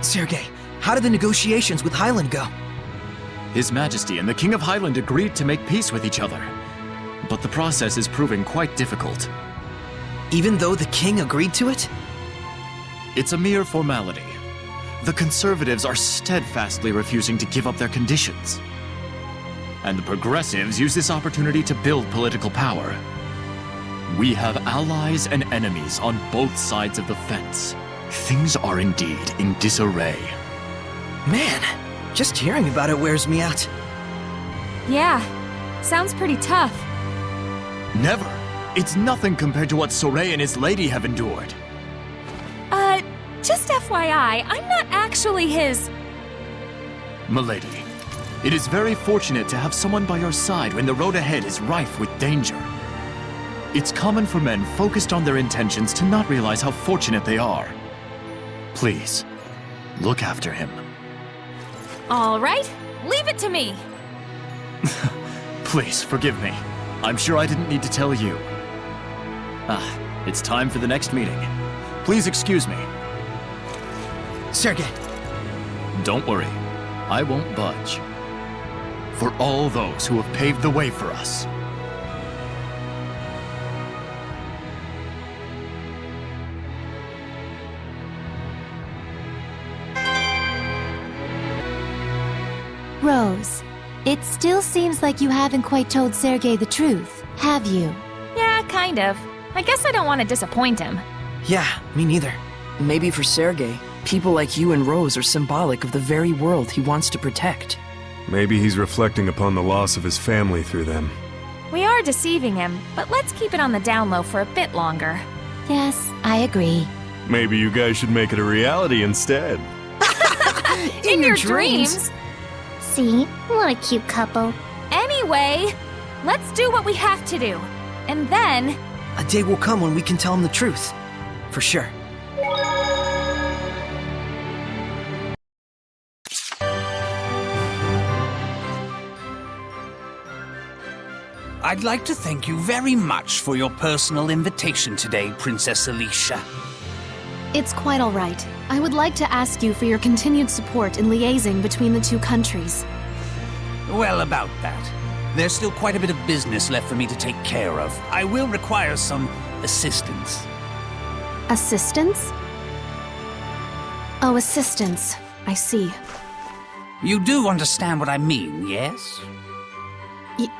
Sergei, how did the negotiations with Highland go? His Majesty and the King of Highland agreed to make peace with each other. But the process is proving quite difficult. Even though the king agreed to it? It's a mere formality. The conservatives are steadfastly refusing to give up their conditions. And the progressives use this opportunity to build political power. We have allies and enemies on both sides of the fence. Things are indeed in disarray. Man, just hearing about it wears me out. Yeah, sounds pretty tough. Never. It's nothing compared to what Soray and his lady have endured. Just FYI, I'm not actually his... Milady, it is very fortunate to have someone by your side when the road ahead is rife with danger. It's common for men focused on their intentions to not realize how fortunate they are. Please, look after him. All right, leave it to me. Please, forgive me. I'm sure I didn't need to tell you. It's time for the next meeting. Please excuse me. Sergei. Don't worry. I won't budge. For all those who have paved the way for us. Rose, it still seems like you haven't quite told Sergei the truth, have you? Yeah, kind of. I guess I don't want to disappoint him. Yeah, me neither. Maybe for Sergei, people like you and Rose are symbolic of the very world he wants to protect. Maybe he's reflecting upon the loss of his family through them. We are deceiving him, but let's keep it on the down low for a bit longer. Yes, I agree. Maybe you guys should make it a reality instead. In your dreams? See? What a cute couple. Anyway, let's do what we have to do. And then... A day will come when we can tell him the truth. For sure. I'd like to thank you very much for your personal invitation today, Princess Alicia. It's quite all right. I would like to ask you for your continued support in liaising between the two countries. Well, about that. There's still quite a bit of business left for me to take care of. I will require some assistance. Assistance? Oh, assistance. I see. You do understand what I mean, yes?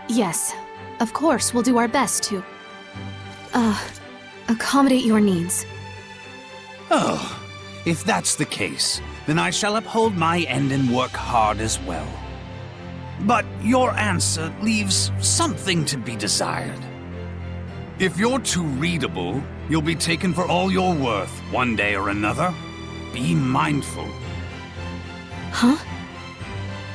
Yes. Of course, we'll do our best to... accommodate your needs. Oh, if that's the case, then I shall uphold my end and work hard as well. But your answer leaves something to be desired. If you're too readable, you'll be taken for all you're worth one day or another. Be mindful. Huh?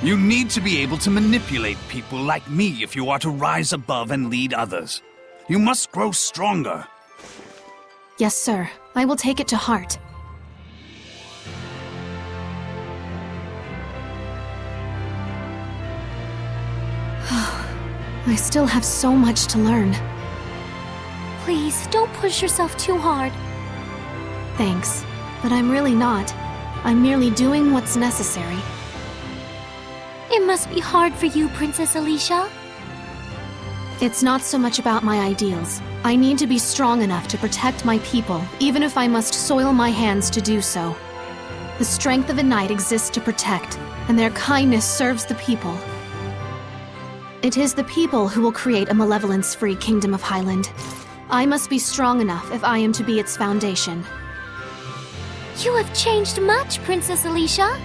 You need to be able to manipulate people like me if you are to rise above and lead others. You must grow stronger. Yes, sir. I will take it to heart. I still have so much to learn. Please, don't push yourself too hard. Thanks, but I'm really not. I'm merely doing what's necessary. It must be hard for you, Princess Alicia. It's not so much about my ideals. I need to be strong enough to protect my people, even if I must soil my hands to do so. The strength of a knight exists to protect, and their kindness serves the people. It is the people who will create a malevolence-free Kingdom of Highland. I must be strong enough if I am to be its foundation. You have changed much, Princess Alicia.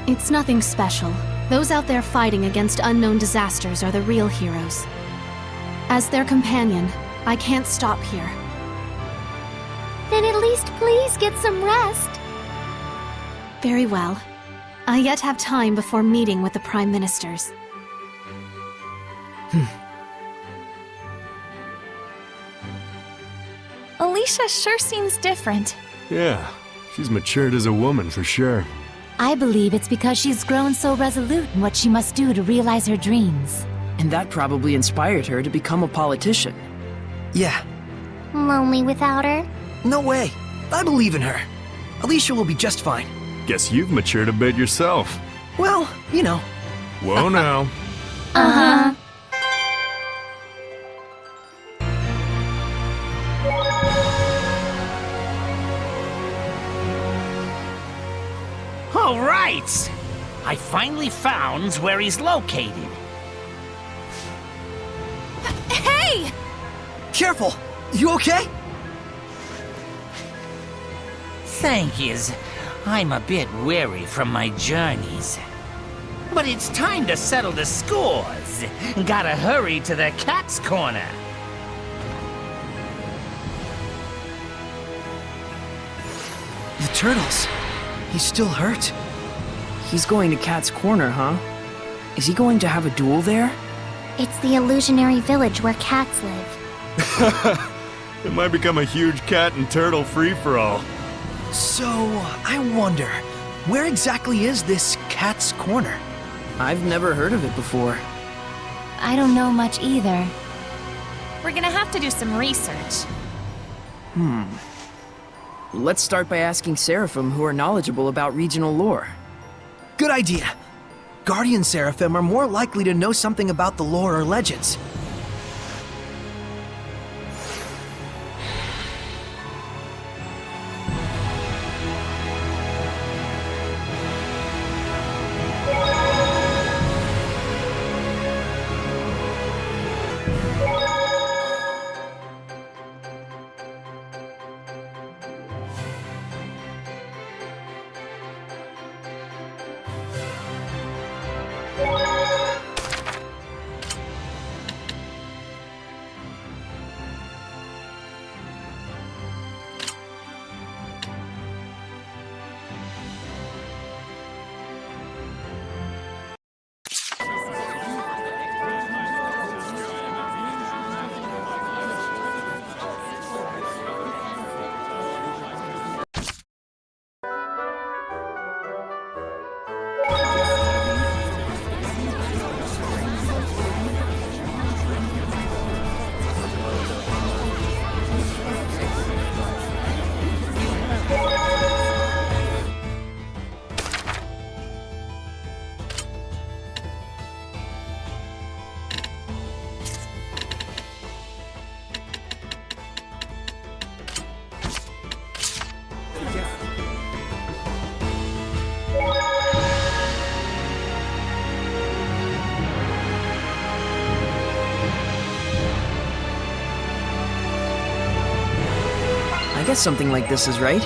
It's nothing special. Those out there fighting against unknown disasters are the real heroes. As their companion, I can't stop here. Then at least please get some rest. Very well. I yet have time before meeting with the Prime Ministers. Alicia sure seems different. Yeah, she's matured as a woman for sure. I believe it's because she's grown so resolute in what she must do to realize her dreams. And that probably inspired her to become a politician. Yeah. Lonely without her? No way. I believe in her. Alicia will be just fine. Guess you've matured a bit yourself. Well, you know. Whoa now. Uh-huh. All right! I finally found where he's located. Hey! Careful! You okay? Thank yous. I'm a bit weary from my journeys. But it's time to settle the scores. Gotta hurry to the cat's corner. The turtles. He's still hurt. He's going to Cat's Corner, huh? Is he going to have a duel there? It's the illusionary village where cats live. It might become a huge cat and turtle free-for-all. So, I wonder, where exactly is this Cat's Corner? I've never heard of it before. I don't know much either. We're gonna have to do some research. Let's start by asking Seraphim who are knowledgeable about regional lore. Good idea. Guardian Seraphim are more likely to know something about the lore or legends. I guess something like this is right.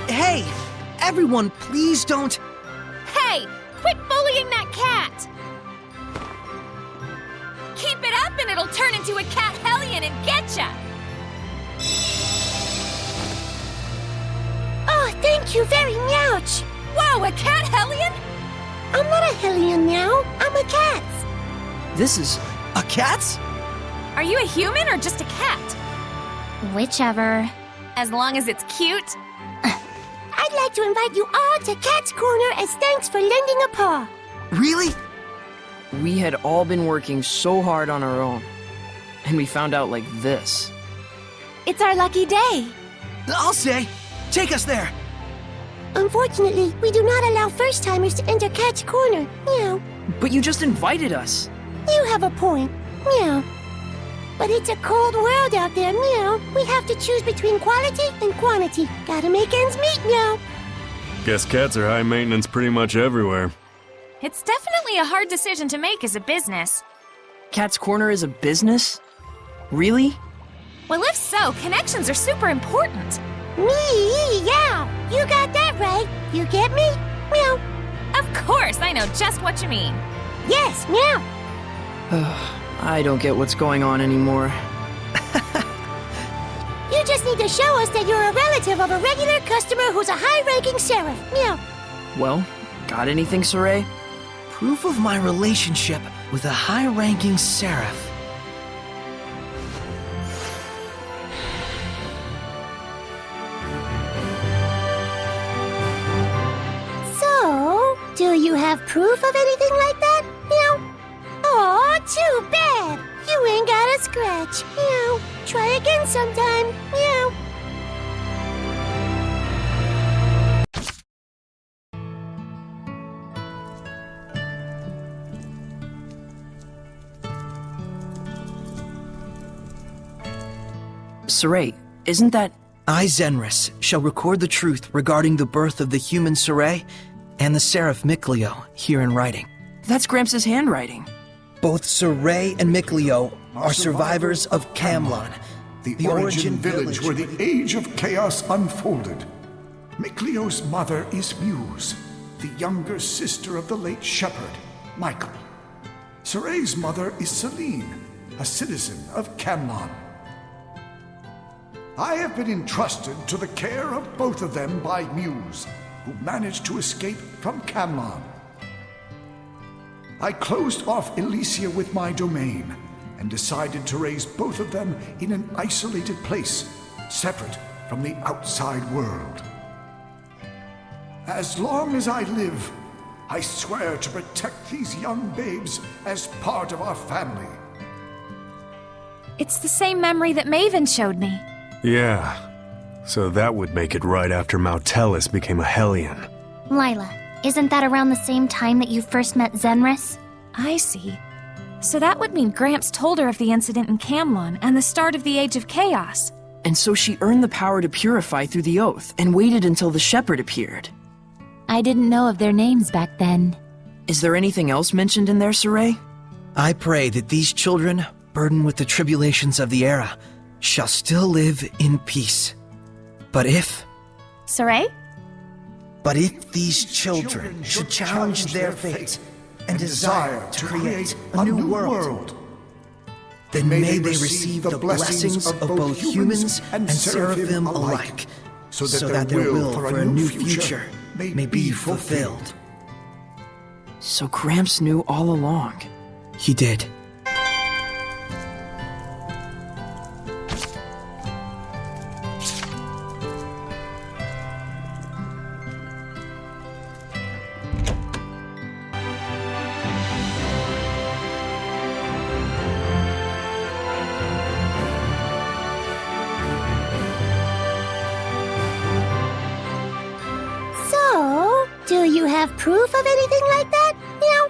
Hey! Everyone, please don't... Hey! Quit bullying that cat! Keep it up and it'll turn into a cat hellion and getcha! Oh, thank you very much. Whoa, a cat hellion? I'm not a hellion now. I'm a cat. This is... a cat? Are you a human or just a cat? Whichever. As long as it's cute? I I'd like to invite you all to Cat's Corner as thanks for lending a paw. Really? We had all been working so hard on our own, and we found out like this. It's our lucky day. I'll say, take us there. Unfortunately, we do not allow first-timers to enter Cat's Corner. Meow. But you just invited us. You have a point. Meow. But it's a cold world out there, meow. We have to choose between quality and quantity. Gotta make ends meet, meow. Guess cats are high maintenance pretty much everywhere. It's definitely a hard decision to make as a business. Cat's Corner is a business? Really? Well, if so, connections are super important. Meow. You got that right. You get me? Meow. Of course, I know just what you mean. Yes, meow. I don't get what's going on anymore. You just need to show us that you're a relative of a regular customer who's a high-ranking seraph. Meow. Well, got anything, Saray? Proof of my relationship with a high-ranking seraph. So, do you have proof of anything like that? Meow. Aw, too bad. You ain't got a scratch. Meow. Try again sometime. Meow. Saray, isn't that... I, Zenris, shall record the truth regarding the birth of the human Saray and the seraph Mikleo here in writing. That's Gramps' handwriting. Both Saray and Mikleo are survivors of Camlon, the origin village where the age of chaos unfolded. Mikleo's mother is Muse, the younger sister of the late shepherd, Michael. Saray's mother is Celine, a citizen of Camlon. I have been entrusted to the care of both of them by Muse, who managed to escape from Camlon. I closed off Elysia with my domain, and decided to raise both of them in an isolated place, separate from the outside world. As long as I live, I swear to protect these young babes as part of our family. It's the same memory that Maven showed me. Yeah, so that would make it right after Mautelis became a Hellion. Lila, isn't that around the same time that you first met Zenris? I see. So that would mean Gramps told her of the incident in Camlon and the start of the Age of Chaos. And so she earned the power to purify through the oath and waited until the shepherd appeared. I didn't know of their names back then. Is there anything else mentioned in there, Saray? I pray that these children, burdened with the tribulations of the era, shall still live in peace. But if Saray? these children should challenge their fate and desire to create a new world, then may they receive the blessings of both humans and seraphim alike, so that their will for a new future may be fulfilled. So Gramps knew all along. He did. Do you have proof of anything like that? Meow.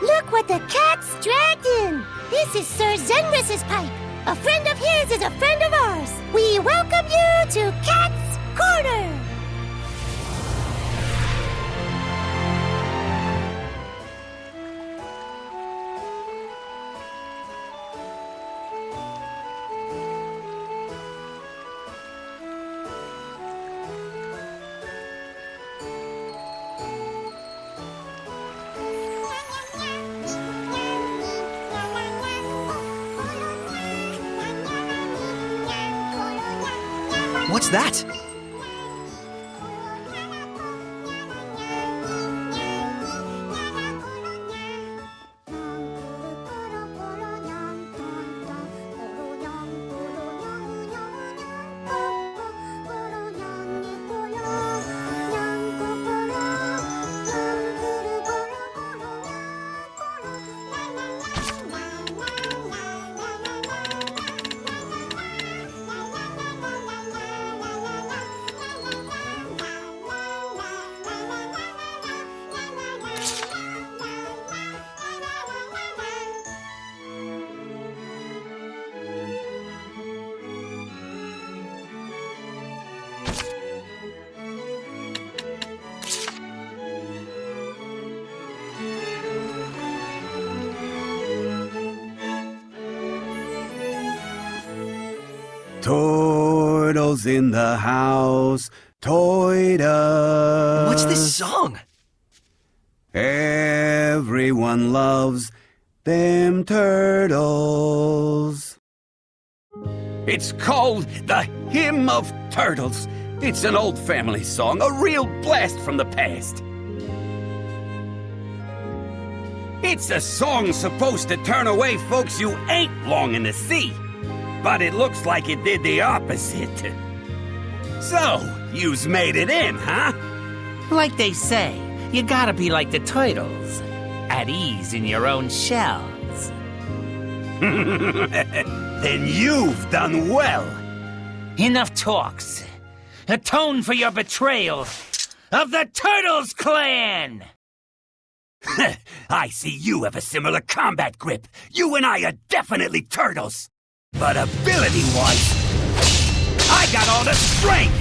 Look what the cat's dragged in. This is Sir Zenris's pipe. A friend of his is a friend of ours. We welcome you to Cat's Corner. What's that? Turtles in the house, toy-us. What's this song? Everyone loves them turtles. It's called the Hymn of Turtles. It's an old family song, a real blast from the past. It's a song supposed to turn away folks you ain't longing to see. But it looks like it did the opposite. So, you's made it in, huh? Like they say, you gotta be like the turtles, at ease in your own shells. Then you've done well. Enough talks. Atone for your betrayal of the Turtles Clan! I see you have a similar combat grip. You and I are definitely turtles. But ability-wise, I got all the strength!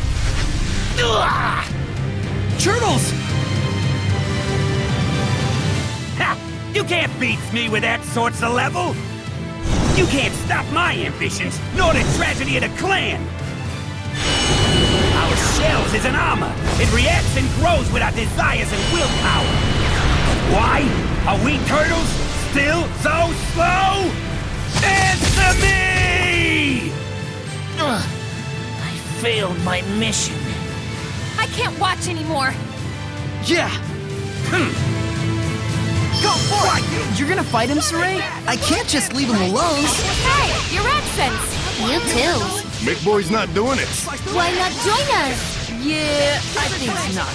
Ugh! Turtles! Ha! You can't beat me with that sorts of level! You can't stop my ambitions, nor the tragedy of the clan! Our shells is an armor. It reacts and grows with our desires and willpower. Why are we turtles still so slow? Answer me! I failed my mission. I can't watch anymore. Yeah! Go for it! You're gonna fight him, Saray? I can't just leave him alone. Hey, your accents! You too. McBoy's not doing it. Why not join us? Yeah, I think not.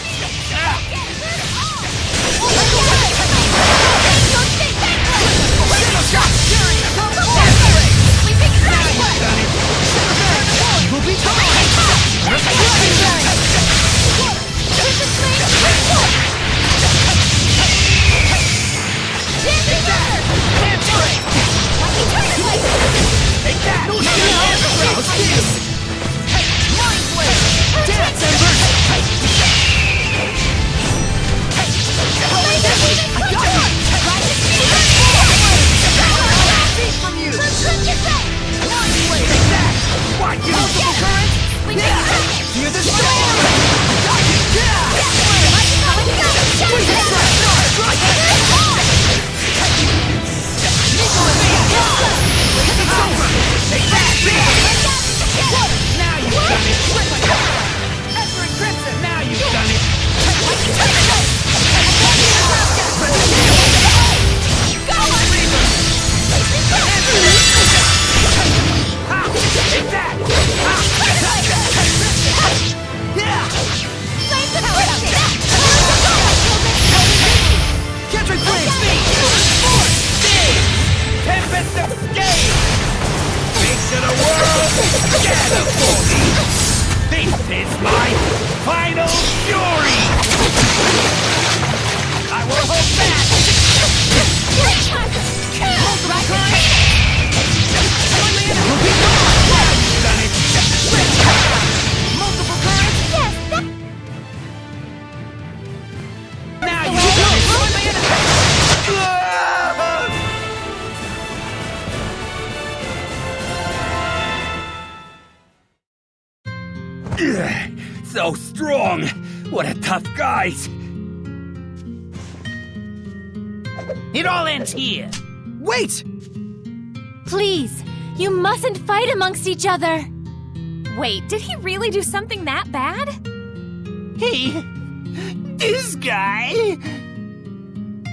So strong! What a tough guys! It all ends here. Wait! Please, you mustn't fight amongst each other. Wait, did he really do something that bad? Hey, this guy...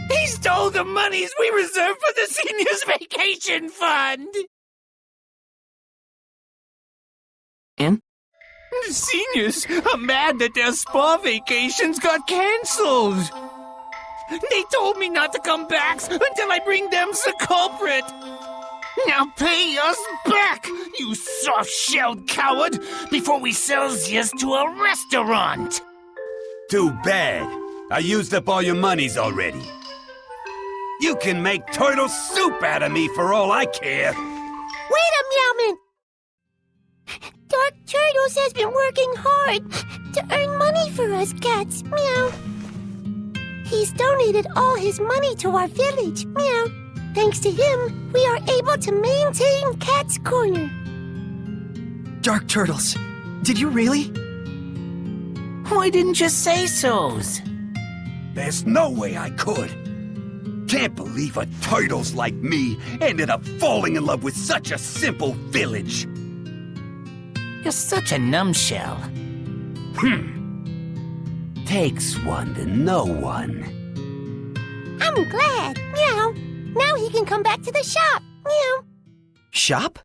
He stole the monies we reserved for the seniors' vacation fund! And? The seniors are mad that their spa vacations got cancelled. They told me not to come back until I bring them the culprit. Now pay us back, you soft-shelled coward, before we sell yous to a restaurant. Too bad. I used up all your monies already. You can make turtle soup out of me for all I care. Wait a meowman! Dark Turtles has been working hard to earn money for us cats, meow. He's donated all his money to our village, meow. Thanks to him, we are able to maintain Cat's Corner. Dark turtles. Did you really? Why didn't you say so's? There's no way I could. Can't believe a turtles like me ended up falling in love with such a simple village. You're such a numbshell. Takes one to know one. I'm glad. Meow. Now he can come back to the shop. Meow. Shop?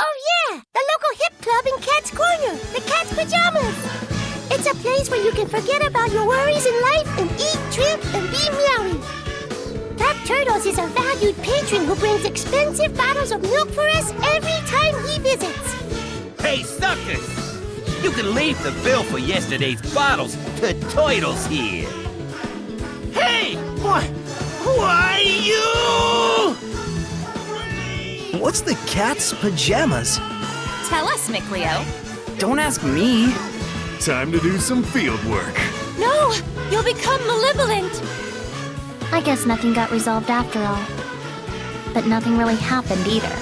Oh yeah, the local hip club in Cat's Corner, the Cat's Pajamas. It's a place where you can forget about your worries in life and eat, drink, and be meowy. Dark Turtles is a valued patron who brings expensive bottles of milk for us every time he visits. Hey, suckers! You can leave the bill for yesterday's bottles to Turtles here. Hey! Why you? What's the Cat's Pajamas? Tell us, Micleo. Don't ask me. Time to do some field work. No! You'll become malevolent! I guess nothing got resolved after all. But nothing really happened either.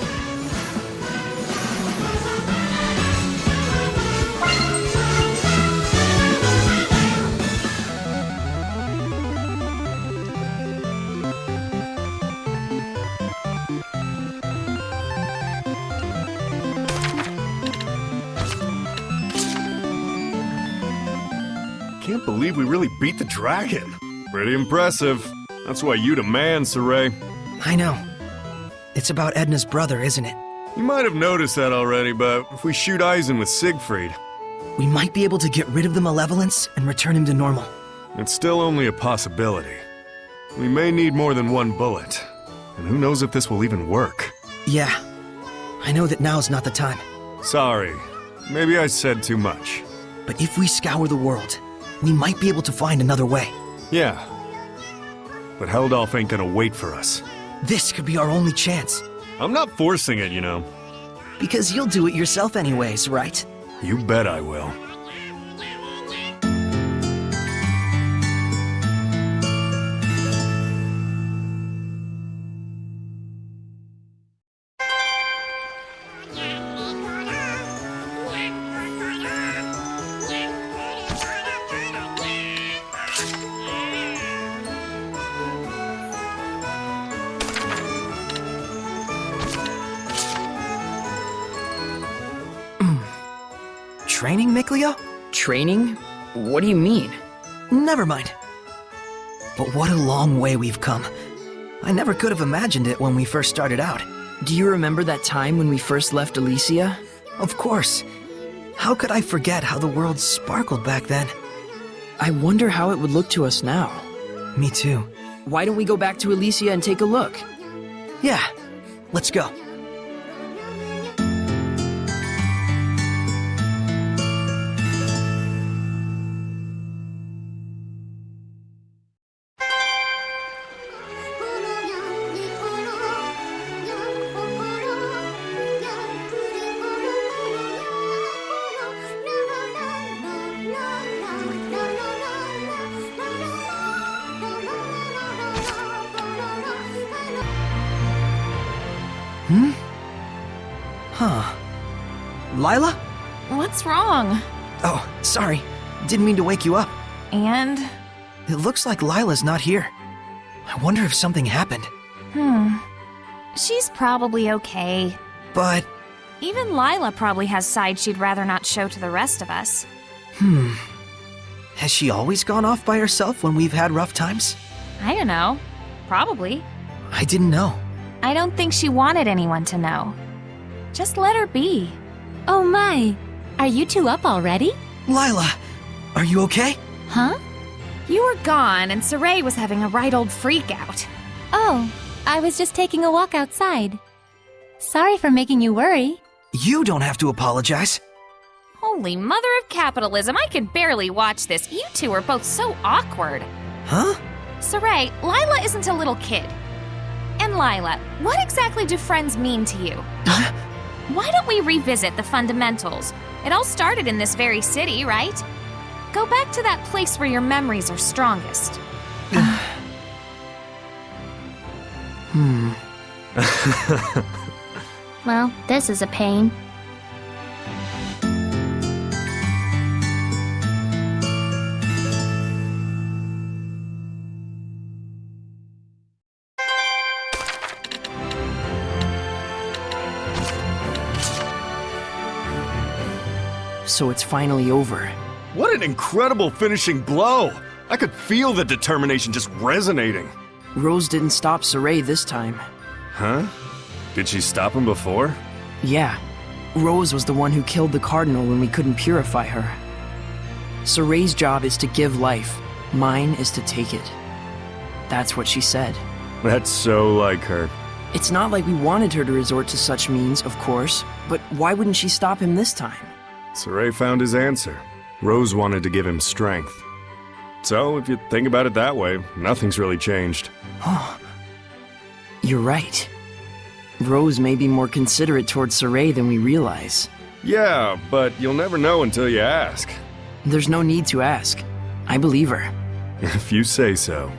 Can't believe we really beat the dragon. Pretty impressive. That's why you the man, Saray. I know. It's about Edna's brother, isn't it? You might have noticed that already, but if we shoot Eisen with Siegfried, We might be able to get rid of the malevolence and return him to normal. it's still only a possibility. We may need more than one bullet. And who knows if this will even work. Yeah. I know that now's not the time. Sorry. Maybe I said too much. But if we scour the world, we might be able to find another way. Yeah. But Heldolf ain't gonna wait for us. This could be our only chance. I'm not forcing it, you know. Because you'll do it yourself anyways, right? You bet I will. Training, Micleo? Training? What do you mean? Never mind. But what a long way we've come. I never could have imagined it when we first started out. Do you remember that time when we first left Elysia? Of course. How could I forget how the world sparkled back then? I wonder how it would look to us now. Me too. Why don't we go back to Elysia and take a look? Yeah, let's go. Huh. Lila? What's wrong? Oh, sorry. Didn't mean to wake you up. And? It looks like Lila's not here. I wonder if something happened. She's probably okay. But... Even Lila probably has sides she'd rather not show to the rest of us. Has she always gone off by herself when we've had rough times? I don't know. Probably. I didn't know. I don't think she wanted anyone to know. Just let her be. Oh my! Are you two up already? Lila, are you okay? Huh? You were gone, and Saray was having a right old freak out. Oh, I was just taking a walk outside. Sorry for making you worry. You don't have to apologize. Holy mother of capitalism, I can barely watch this. You two are both so awkward. Huh? Saray, Lila isn't a little kid. And Lila, what exactly do friends mean to you? Why don't we revisit the fundamentals? It all started in this very city, right? Go back to that place where your memories are strongest. Well, this is a pain. so it's finally over. What an incredible finishing blow! I could feel the determination just resonating. Rose didn't stop Saray this time. Huh? Did she stop him before? Yeah. Rose was the one who killed the Cardinal when we couldn't purify her. Saray's job is to give life. Mine is to take it. That's what she said. That's so like her. It's not like we wanted her to resort to such means, of course, but why wouldn't she stop him this time? Saray found his answer. Rose wanted to give him strength. So, if you think about it that way, nothing's really changed. Oh. You're right. Rose may be more considerate towards Saray than we realize. Yeah, but you'll never know until you ask. There's no need to ask. I believe her. If you say so.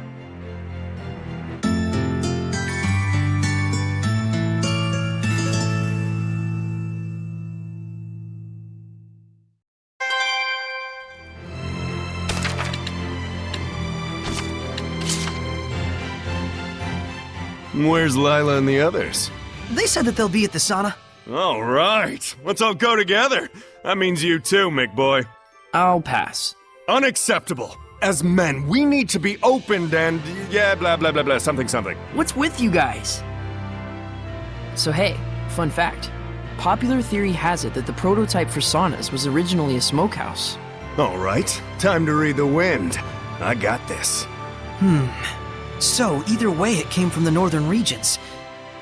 Where's Lila and the others? They said that they'll be at the sauna. All right, let's all go together. That means you too, Mick boy. I'll pass. Unacceptable. As men, we need to be opened and yeah, blah blah blah blah, something something. What's with you guys? So hey, fun fact. Popular theory has it that the prototype for saunas was originally a smokehouse. All right, time to read the wind. I got this. So, either way, it came from the northern regions.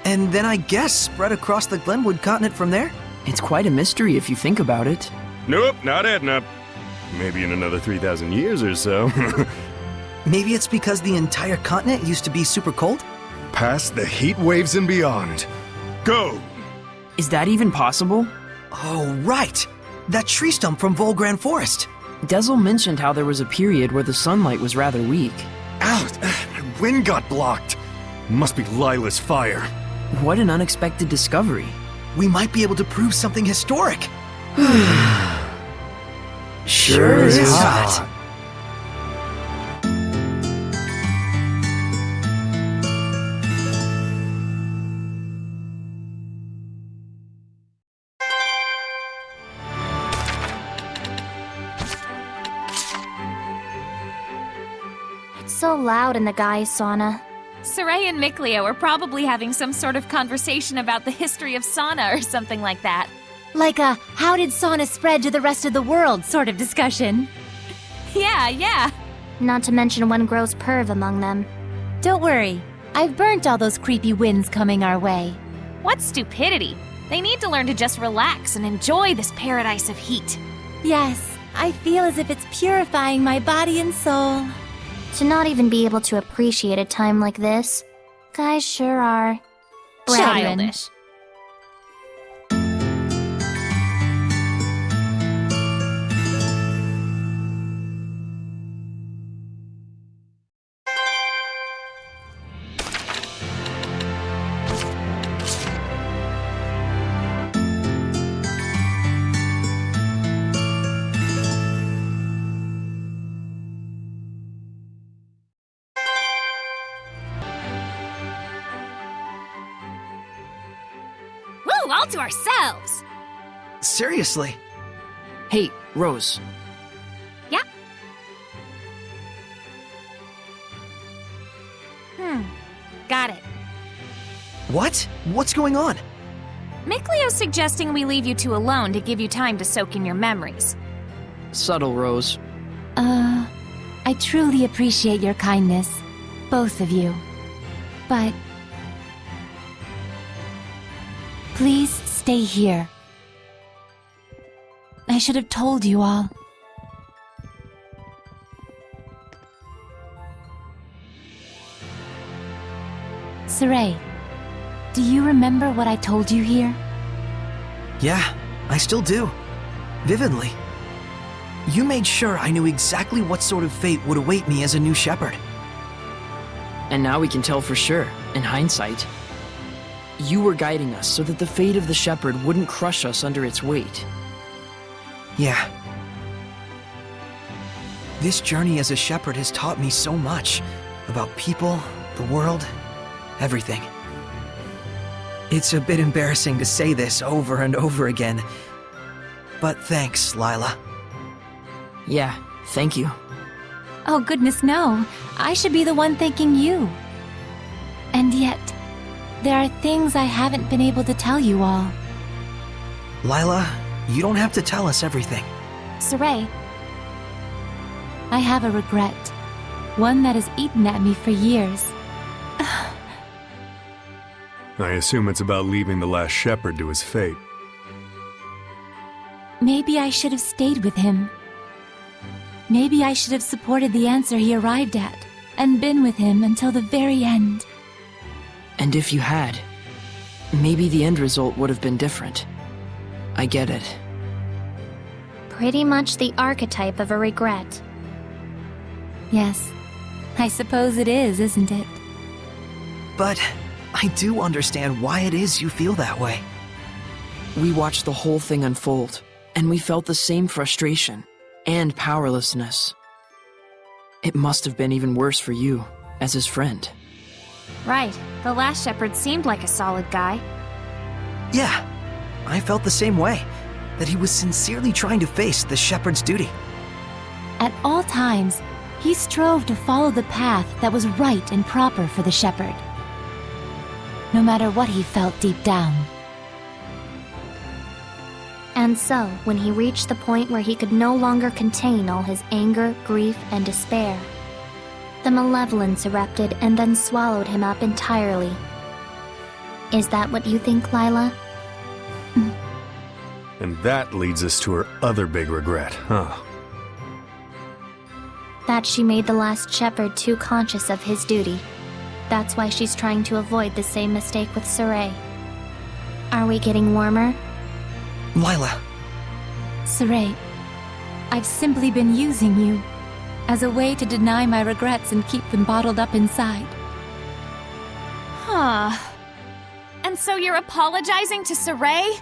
And then I guess spread across the Glenwood continent from there? It's quite a mystery if you think about it. Nope, not Edna. Maybe in another 3,000 years or so. Maybe it's because the entire continent used to be super cold? Past the heat waves and beyond. Go! Is that even possible? Oh, right! That tree stump from Volgran Forest! Dezel mentioned how there was a period where the sunlight was rather weak. Ow! My wind got blocked! Must be Lila's fire. What an unexpected discovery. We might be able to prove something historic! Sure is hot. It's so loud in the guys' sauna. Saray and Mikleo are probably having some sort of conversation about the history of sauna or something like that. Like a how did sauna spread to the rest of the world sort of discussion. Yeah. Not to mention one gross perv among them. Don't worry, I've burnt all those creepy winds coming our way. What stupidity! They need to learn to just relax and enjoy this paradise of heat. Yes, I feel as if it's purifying my body and soul. To not even be able to appreciate a time like this, guys sure are Childish. Woo, all to ourselves! Seriously? Hey, Rose. Yeah? Got it. What? What's going on? Mikleo's suggesting we leave you two alone to give you time to soak in your memories. Subtle, Rose. I truly appreciate your kindness, both of you. But please stay here. I should have told you all. Saray, do you remember what I told you here? Yeah, I still do. Vividly. You made sure I knew exactly what sort of fate would await me as a new shepherd. And now we can tell for sure, in hindsight. You were guiding us so that the fate of the shepherd wouldn't crush us under its weight. Yeah. This journey as a shepherd has taught me so much about people, the world, everything. It's a bit embarrassing to say this over and over again, But thanks, Lila. Yeah, thank you. Oh, goodness, no. I should be the one thanking you. And yet, there are things I haven't been able to tell you all. Lila, you don't have to tell us everything. Saray, I have a regret. One that has eaten at me for years. I assume it's about leaving the last shepherd to his fate. Maybe I should have stayed with him. Maybe I should have supported the answer he arrived at, and been with him until the very end. And if you had, maybe the end result would have been different. I get it. Pretty much the archetype of a regret. Yes, I suppose it is, isn't it? But I do understand why it is you feel that way. We watched the whole thing unfold, and we felt the same frustration and powerlessness. It must have been even worse for you, as his friend. Right. The last shepherd seemed like a solid guy. Yeah, I felt the same way, that he was sincerely trying to face the shepherd's duty. At all times, he strove to follow the path that was right and proper for the shepherd, no matter what he felt deep down. And so, when he reached the point where he could no longer contain all his anger, grief, and despair, the malevolence erupted and then swallowed him up entirely. Is that what you think, Lila? And that leads us to her other big regret, huh? That she made the last shepherd too conscious of his duty. That's why she's trying to avoid the same mistake with Saray. Are we getting warmer? Lila. Saray, I've simply been using you as a way to deny my regrets and keep them bottled up inside. Huh. And so you're apologizing to Saray?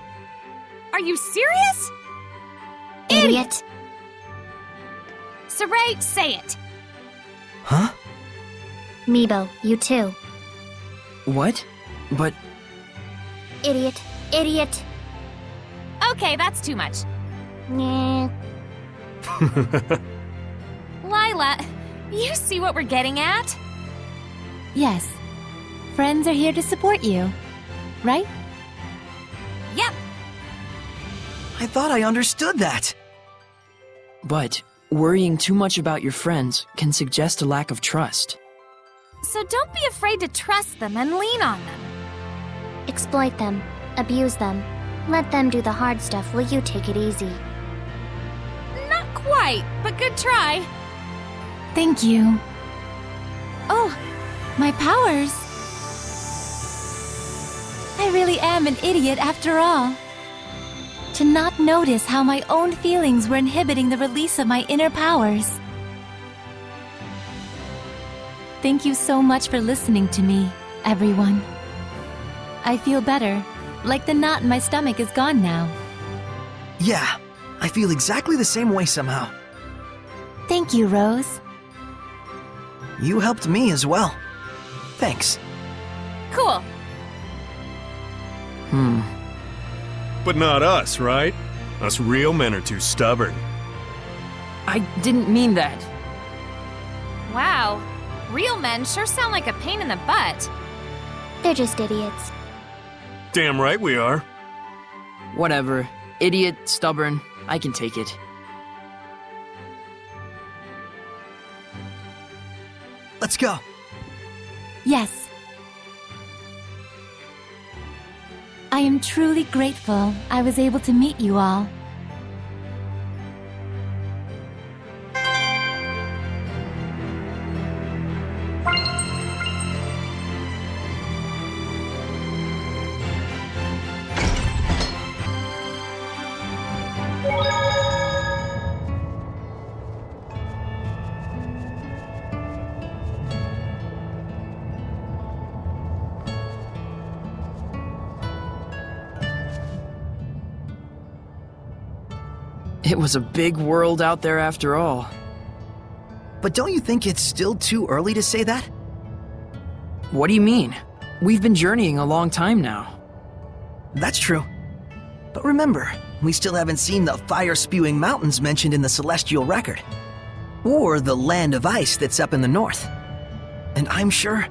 Are you serious? Idiot! Saray, say it. Huh? Meebo, you too. What? But... Idiot. Idiot. Okay, that's too much. Nah. Lila, you see what we're getting at? Yes. Friends are here to support you, right? Yep. I thought I understood that. But worrying too much about your friends can suggest a lack of trust. So don't be afraid to trust them and lean on them. Exploit them. Abuse them. Let them do the hard stuff while you take it easy. Not quite, but good try. Thank you. Oh, my powers. I really am an idiot after all. To not notice how my own feelings were inhibiting the release of my inner powers. Thank you so much for listening to me, everyone. I feel better, like the knot in my stomach is gone now. Yeah, I feel exactly the same way somehow. Thank you, Rose. You helped me as well. Thanks. Cool. But not us, right? Us real men are too stubborn. I didn't mean that. Wow. Real men sure sound like a pain in the butt. They're just idiots. Damn right we are. Whatever. Idiot, stubborn, I can take it. Let's go. Yes. I am truly grateful I was able to meet you all. It was a big world out there after all. But don't you think it's still too early to say that? What do you mean? We've been journeying a long time now. That's true. But remember, we still haven't seen the fire-spewing mountains mentioned in the celestial record. Or the land of ice that's up in the north. And I'm sure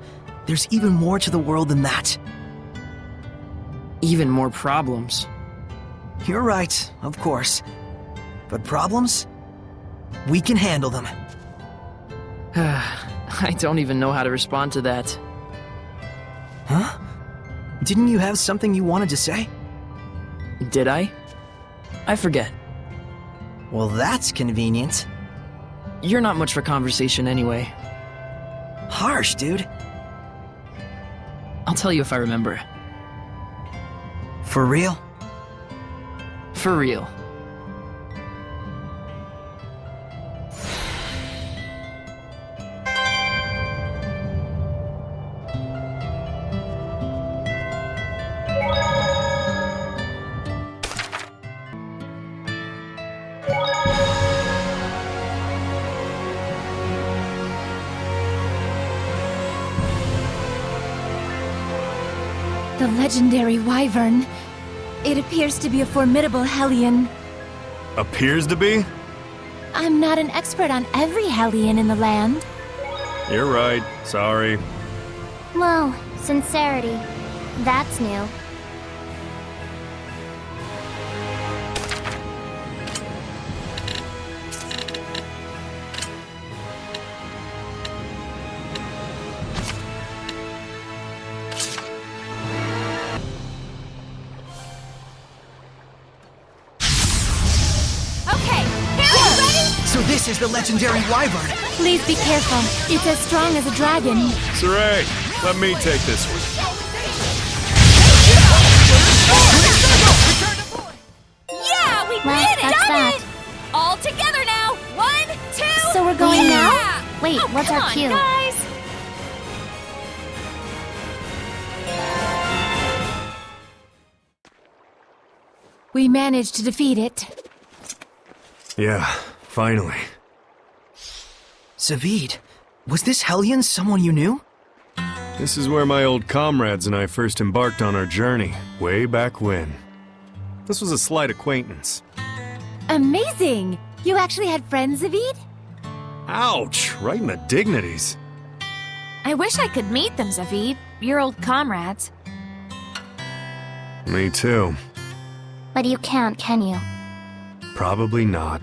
there's even more to the world than that. Even more problems. You're right, of course. But problems? We can handle them. I don't even know how to respond to that. Huh? Didn't you have something you wanted to say? Did I? I forget. Well, that's convenient. You're not much for conversation anyway. Harsh, dude. I'll tell you if I remember. For real? For real. The legendary wyvern. It appears to be a formidable Hellion. Appears to be? I'm not an expert on every Hellion in the land. You're right. Sorry. Whoa, sincerity. That's new. So this is the legendary wyvern. Please be careful. It's as strong as a dragon. Saray, let me take this one. Yeah, we Well, did it! that's Done that. it! All together now. 1, 2. So we're going yeah! now? Wait, Oh, what's come our on, cue? guys. We managed to defeat it. Yeah, finally. Zavid, was this Hellion someone you knew? This is where my old comrades and I first embarked on our journey, way back when. This was a slight acquaintance. Amazing! You actually had friends, Zavid? Ouch! Right in the dignities. I wish I could meet them, Zavid. Your old comrades. Me too. But you can't, can you? Probably not.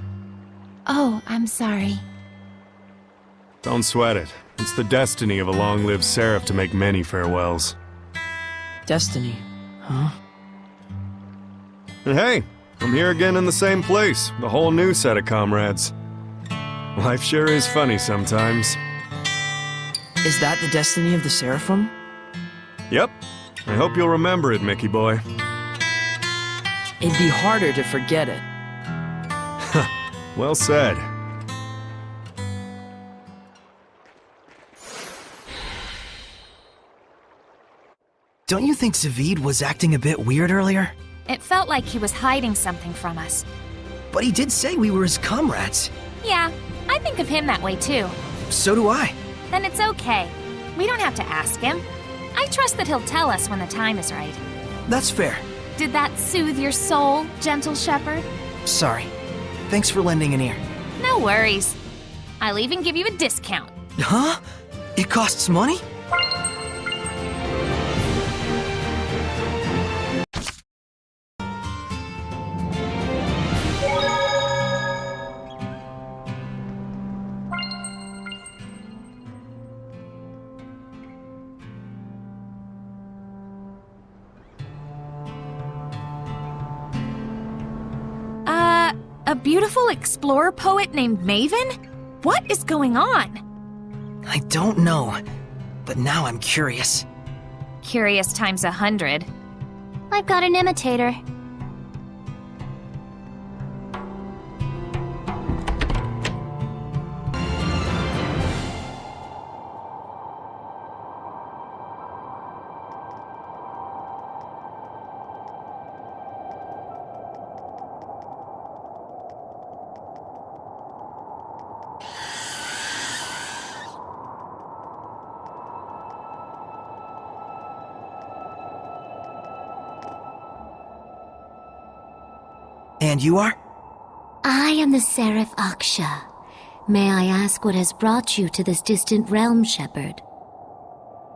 Oh, I'm sorry. Don't sweat it. It's the destiny of a long-lived seraph to make many farewells. Destiny, huh? And hey, I'm here again in the same place, with a whole new set of comrades. Life sure is funny sometimes. Is that the destiny of the Seraphim? Yep. I hope you'll remember it, Mickey boy. It'd be harder to forget it. Well said. Don't you think Zavid was acting a bit weird earlier? It felt like he was hiding something from us. But he did say we were his comrades. Yeah, I think of him that way too. So do I. Then it's okay. We don't have to ask him. I trust that he'll tell us when the time is right. That's fair. Did that soothe your soul, gentle shepherd? Sorry. Thanks for lending an ear. No worries. I'll even give you a discount. Huh? It costs money? A beautiful explorer poet named Maven? What is going on? I don't know, but now I'm curious. Curious times 100. I've got an imitator. And you are? I am the Seraph Aksha. May I ask what has brought you to this distant realm, Shepherd?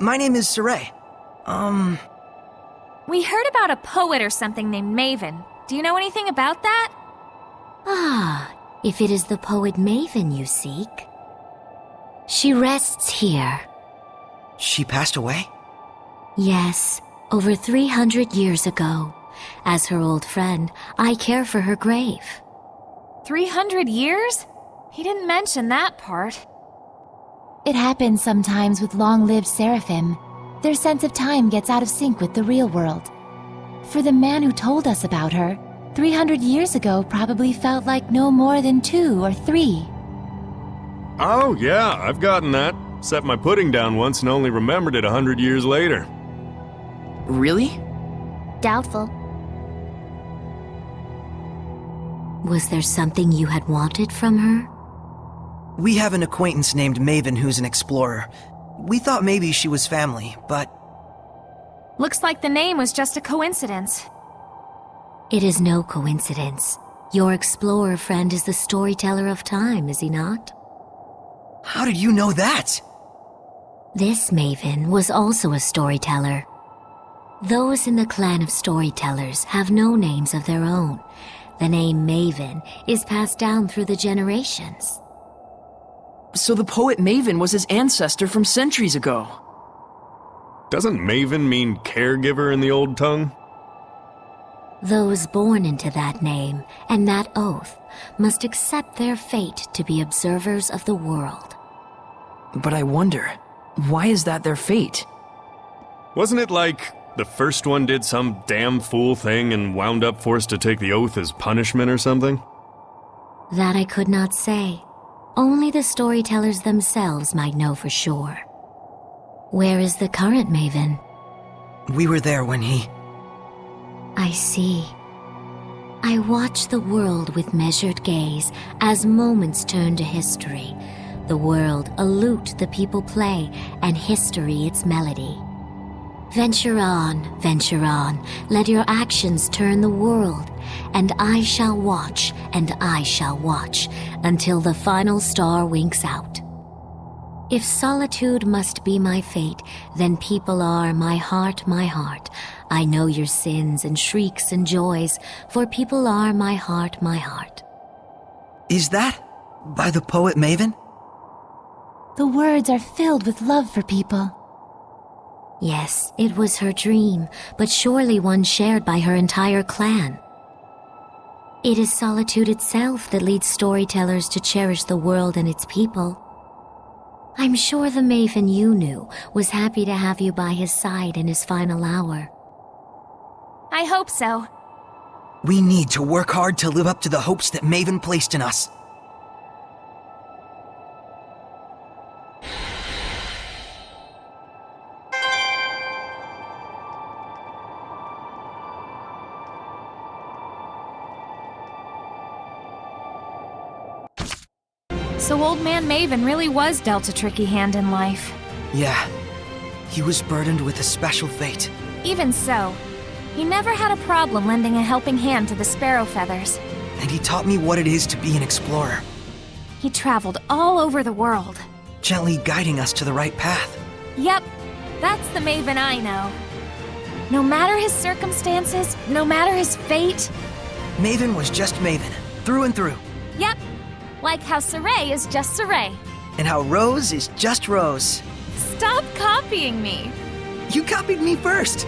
My name is Saray. We heard about a poet or something named Maven. Do you know anything about that? Ah, if it is the poet Maven you seek. She rests here. She passed away? Yes, over 300 years ago. As her old friend, I care for her grave. 300 years? He didn't mention that part. It happens sometimes with long-lived seraphim. Their sense of time gets out of sync with the real world. For the man who told us about her, 300 years ago probably felt like no more than 2 or 3. Oh, yeah, I've gotten that. Set my pudding down once and only remembered it 100 years later. Really? Doubtful. Was there something you had wanted from her? We have an acquaintance named Maven who's an explorer. We thought maybe she was family, but... Looks like the name was just a coincidence. It is no coincidence. Your explorer friend is the storyteller of time, is he not? How did you know that? This Maven was also a storyteller. Those in the clan of storytellers have no names of their own. The name Maven is passed down through the generations. So the poet Maven was his ancestor from centuries ago. Doesn't Maven mean caregiver in the old tongue? Those born into that name and that oath must accept their fate to be observers of the world. But I wonder, why is that their fate? Wasn't it like the first one did some damn fool thing and wound up forced to take the oath as punishment or something? That I could not say. Only the storytellers themselves might know for sure. Where is the current Maven? We were there when he... I see. I watch the world with measured gaze as moments turn to history. The world a lute the people play, and history its melody. Venture on, let your actions turn the world, and I shall watch, until the final star winks out. If solitude must be my fate, then people are my heart. I know your sins and shrieks and joys, for people are my heart. Is that by the poet Maven? The words are filled with love for people. Yes, it was her dream, but surely one shared by her entire clan. It is solitude itself that leads storytellers to cherish the world and its people. I'm sure the Maven you knew was happy to have you by his side in his final hour. I hope so. We need to work hard to live up to the hopes that Maven placed in us. So Old Man Maven really was dealt a tricky hand in life. Yeah. He was burdened with a special fate. Even so, he never had a problem lending a helping hand to the Sparrow Feathers. And he taught me what it is to be an explorer. He traveled all over the world, gently guiding us to the right path. Yep, that's the Maven I know. No matter his circumstances, no matter his fate... Maven was just Maven, through and through. Yep, like how Saray is just Saray. And how Rose is just Rose. Stop copying me! You copied me first!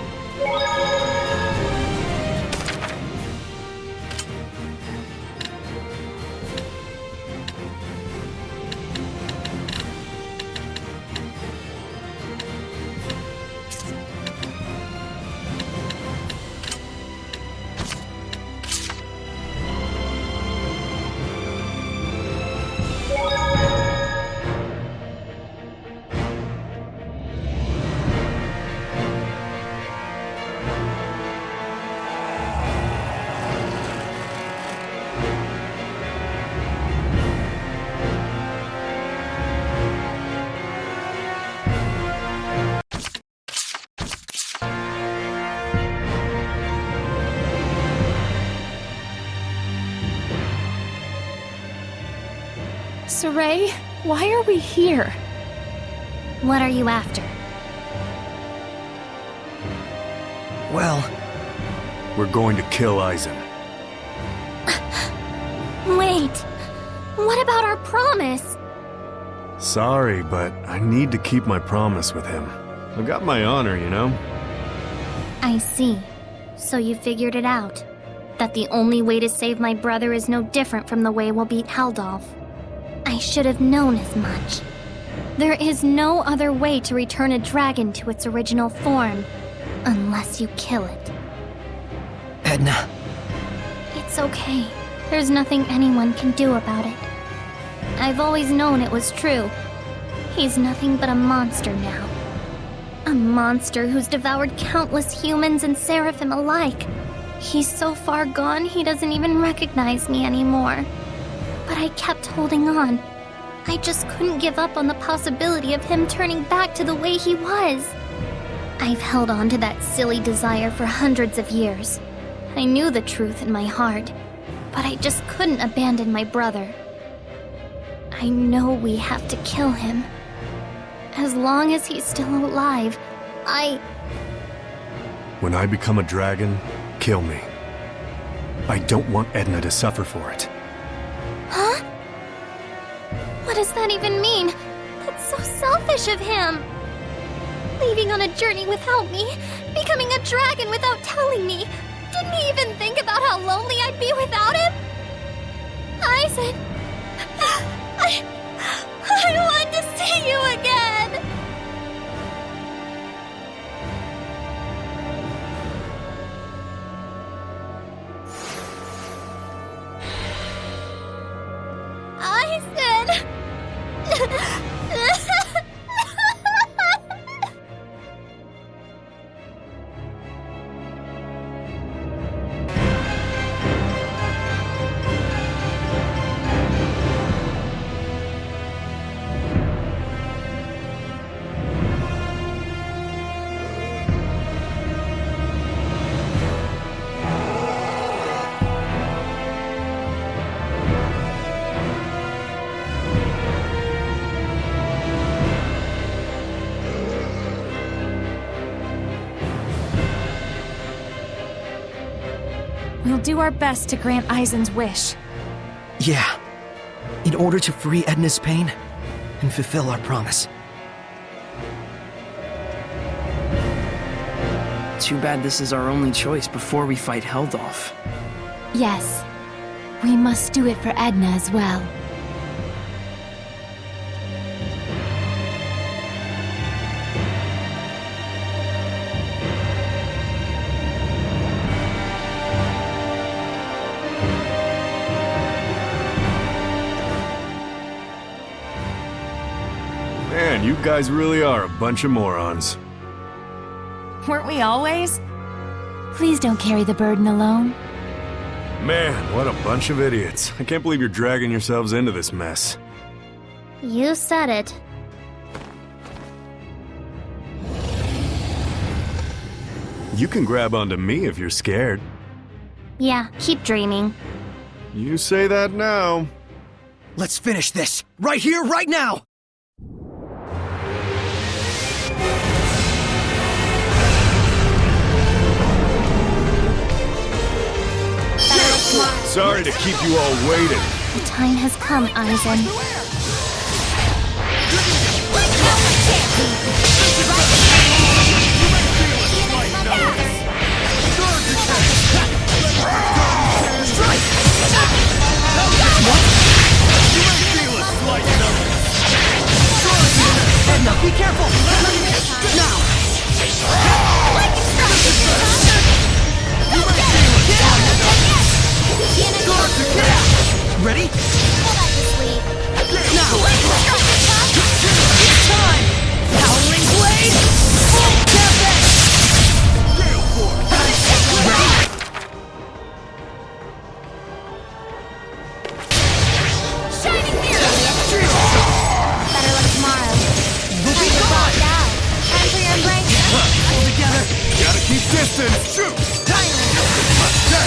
Saray, why are we here? What are you after? Well, we're going to kill Eisen. Wait! What about our promise? Sorry, but I need to keep my promise with him. I've got my honor, you know? I see. So you figured it out. That the only way to save my brother is no different from the way we'll beat Heldolf. I should have known as much. There is no other way to return a dragon to its original form, unless you kill it. Edna. It's okay. There's nothing anyone can do about it. I've always known it was true. He's nothing but a monster now. A monster who's devoured countless humans and seraphim alike. He's so far gone he doesn't even recognize me anymore. But I kept holding on. I just couldn't give up on the possibility of him turning back to the way he was. I've held on to that silly desire for hundreds of years. I knew the truth in my heart, but I just couldn't abandon my brother. I know we have to kill him. As long as he's still alive, When I become a dragon, kill me. I don't want Edna to suffer for it. Huh? What does that even mean? That's so selfish of him. Leaving on a journey without me, becoming a dragon without telling me. Didn't he even think about how lonely I'd be without him? Eisen, I want to see you again. Eisen! We'll do our best to grant Eisen's wish. Yeah. In order to free Edna's pain and fulfill our promise. Too bad this is our only choice before we fight Heldolf. Yes. We must do it for Edna as well. Man, you guys really are a bunch of morons. Weren't we always? Please don't carry the burden alone. Man, what a bunch of idiots. I can't believe you're dragging yourselves into this mess. You said it. You can grab onto me if you're scared. Yeah, keep dreaming. You say that now. Let's finish this! Right here, right now! Sorry to keep you all waiting. The time has come, Eisen. Edna, be careful! Now! Ready? Now! It's time! Howling Blade! Full tempest! Ready? Shining Mirror! Better luck tomorrow. We'll be gone! Time for your embrace. All together! Gotta keep distance! Shoot! Hey, hey.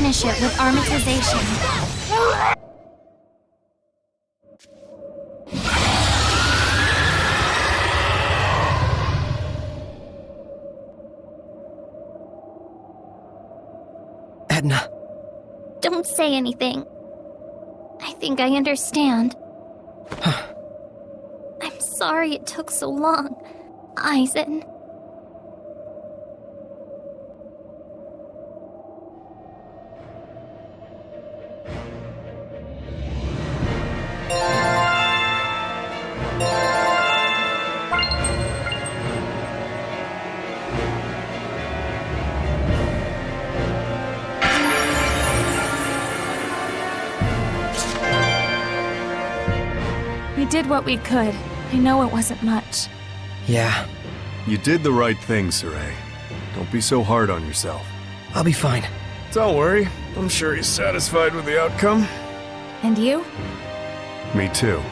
finish it with aromatization. Edna. Don't say anything. I think I understand. I'm sorry it took so long, Eisen. We did what we could. I know it wasn't much. Yeah, You did the right thing, Sarai. Don't be so hard on yourself. I'll be fine. Don't worry. I'm sure he's satisfied with the outcome. And you? Me too.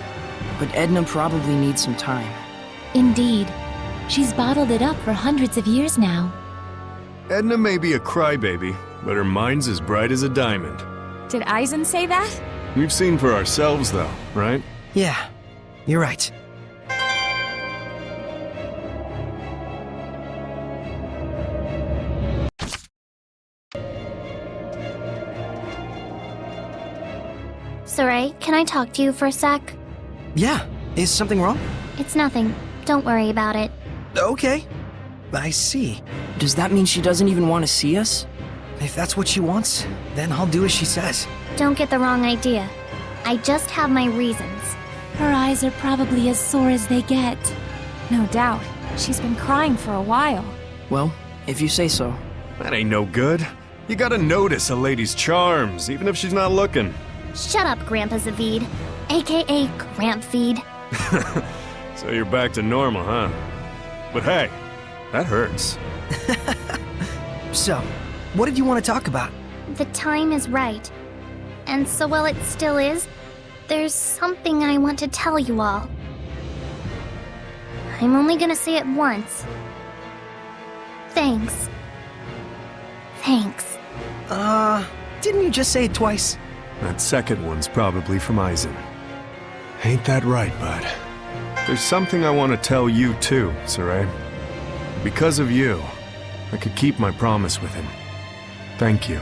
But Edna probably needs some time. Indeed. She's bottled it up for hundreds of years now. Edna may be a crybaby, but her mind's as bright as a diamond. Did Eisen say that? We've seen for ourselves, though, right? Yeah, you're right. Sarai, can I talk to you for a sec? Yeah, is something wrong? It's nothing. Don't worry about it. Okay, I see. Does that mean she doesn't even want to see us? If that's what she wants, then I'll do as she says. Don't get the wrong idea. I just have my reasons. Her eyes are probably as sore as they get. No doubt. She's been crying for a while. Well, if you say so. That ain't no good. You gotta notice a lady's charms, even if she's not looking. Shut up, Grandpa Zavid, aka Grampfeed. So you're back to normal, huh? But hey, that hurts. So, what did you want to talk about? The time is right. And so while it still is, there's something I want to tell you all. I'm only gonna say it once. Thanks. Thanks. Didn't you just say it twice? That second one's probably from Eisen. Ain't that right, bud? There's something I want to tell you too, Sarai. Because of you, I could keep my promise with him. Thank you.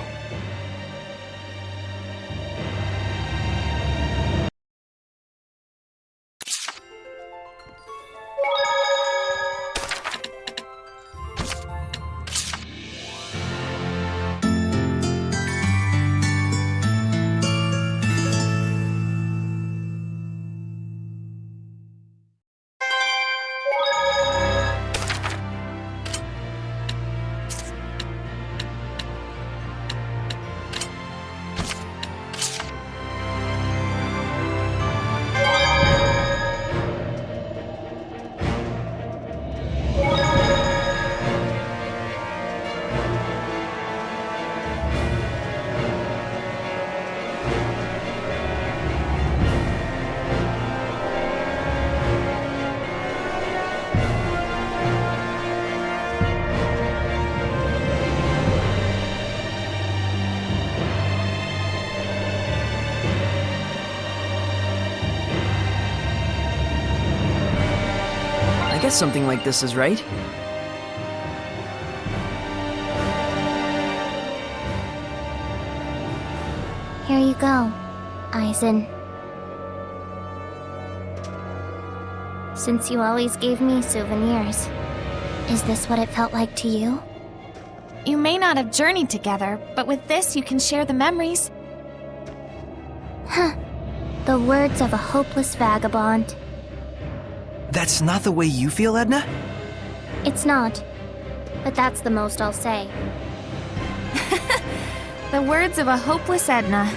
I guess something like this is right. Here you go, Eisen. Since you always gave me souvenirs, is this what it felt like to you? You may not have journeyed together, but with this you can share the memories. Huh. The words of a hopeless vagabond. That's not the way you feel, Edna? It's not. But that's the most I'll say. The words of a hopeless Edna.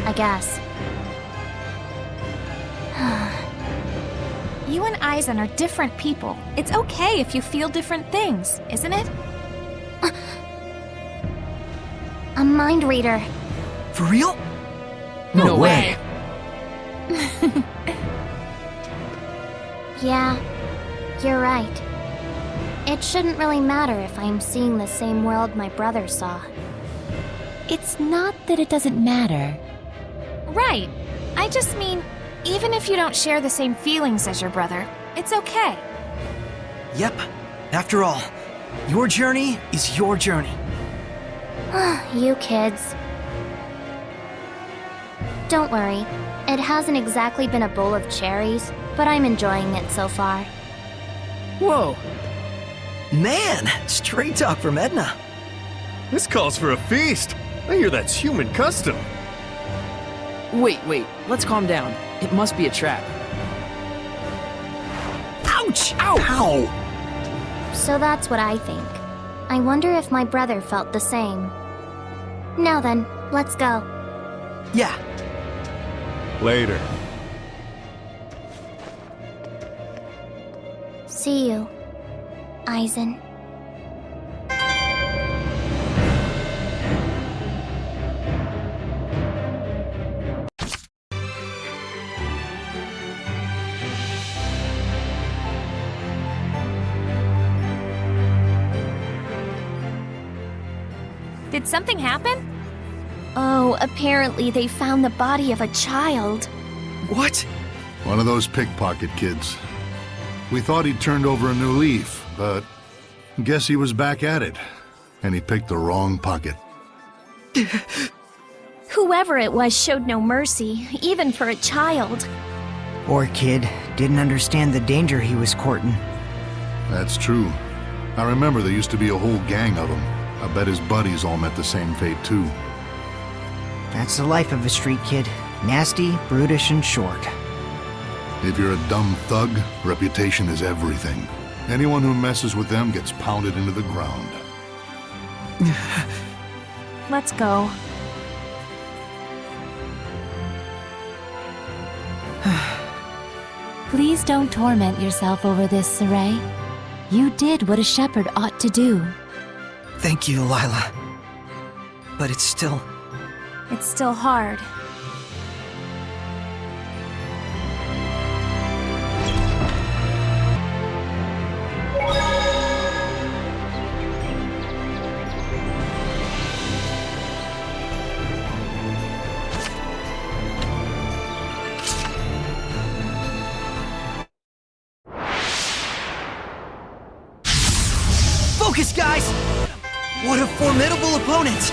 I guess. You and Eisen are different people. It's okay if you feel different things, isn't it? A mind reader. For real? No way. Yeah, you're right. It shouldn't really matter if I'm seeing the same world my brother saw. It's not that it doesn't matter. Right. I just mean, even if you don't share the same feelings as your brother, it's okay. Yep. After all, your journey is your journey. You kids. Don't worry. It hasn't exactly been a bowl of cherries, but I'm enjoying it so far. Whoa. Man, straight talk from Edna. This calls for a feast. I hear that's human custom. Wait, let's calm down. It must be a trap. Ouch! Ow! Ow! So that's what I think. I wonder if my brother felt the same. Now then, let's go. Yeah. Later. See you, Aizen. Did something happen? Oh, apparently they found the body of a child. What? One of those pickpocket kids. We thought he'd turned over a new leaf, but guess he was back at it. And he picked the wrong pocket. Whoever it was showed no mercy, even for a child. Poor kid didn't understand the danger he was courting. That's true. I remember there used to be a whole gang of them. I bet his buddies all met the same fate too. That's the life of a street kid. Nasty, brutish, and short. If you're a dumb thug, reputation is everything. Anyone who messes with them gets pounded into the ground. Let's go. Please don't torment yourself over this, Sarai. You did what a shepherd ought to do. Thank you, Lila. But it's still hard. Focus, guys! What a formidable opponent!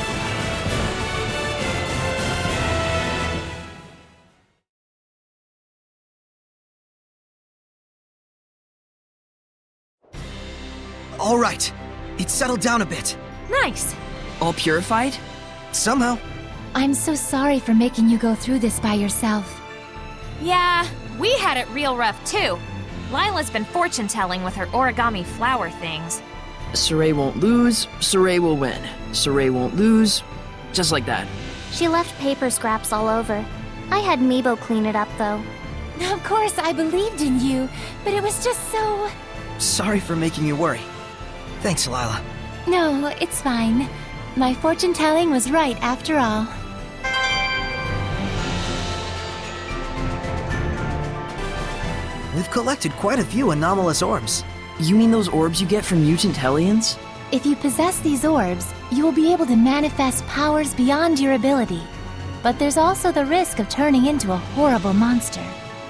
All right, it's settled down a bit. Nice. All purified? Somehow. I'm so sorry for making you go through this by yourself. Yeah, we had it real rough too. Lila's been fortune-telling with her origami flower things. Sarai won't lose, Sarai will win. Sarai won't lose, just like that. She left paper scraps all over. I had Meebo clean it up, though. Of course, I believed in you, but it was just so... Sorry for making you worry. Thanks, Lila. No, it's fine. My fortune-telling was right after all. We've collected quite a few anomalous orbs. You mean those orbs you get from mutant hellions? If you possess these orbs, you will be able to manifest powers beyond your ability. But there's also the risk of turning into a horrible monster.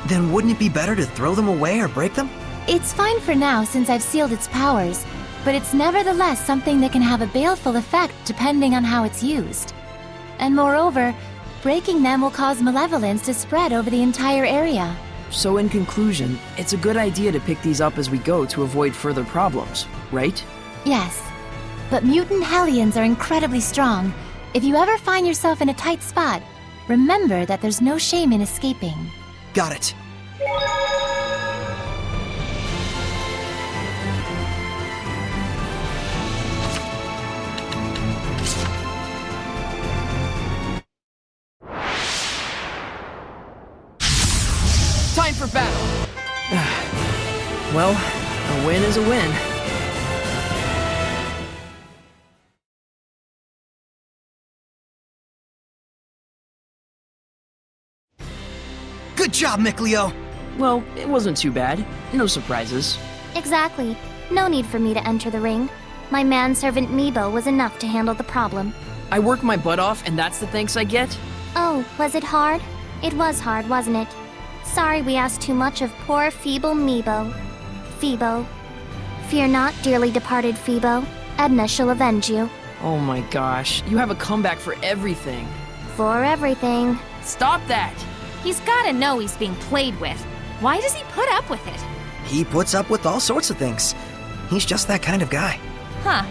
Then wouldn't it be better to throw them away or break them? It's fine for now since I've sealed its powers, but it's nevertheless something that can have a baleful effect depending on how it's used. And moreover, breaking them will cause malevolence to spread over the entire area. So in conclusion, it's a good idea to pick these up as we go to avoid further problems, right? Yes, but mutant hellions are incredibly strong. If you ever find yourself in a tight spot, remember that there's no shame in escaping. Got it. Time for battle! Well, a win is a win. Good job, Mikleo! Well, it wasn't too bad. No surprises. Exactly. No need for me to enter the ring. My manservant Meebo was enough to handle the problem. I work my butt off and that's the thanks I get? Oh, was it hard? It was hard, wasn't it? Sorry we asked too much of poor feeble Meebo. Phoebo. Fear not, dearly departed Phoebo. Edna shall avenge you. Oh my gosh, you have a comeback for everything. For everything. Stop that! He's gotta know he's being played with. Why does he put up with it? He puts up with all sorts of things. He's just that kind of guy. Huh.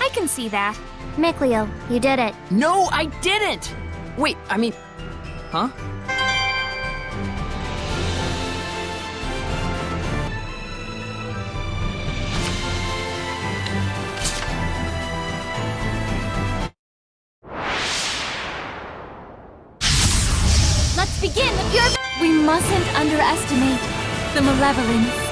I can see that. Mikleo, you did it. No, I didn't! Wait, I mean... Huh? Let's begin the pure... We mustn't underestimate the malevolence.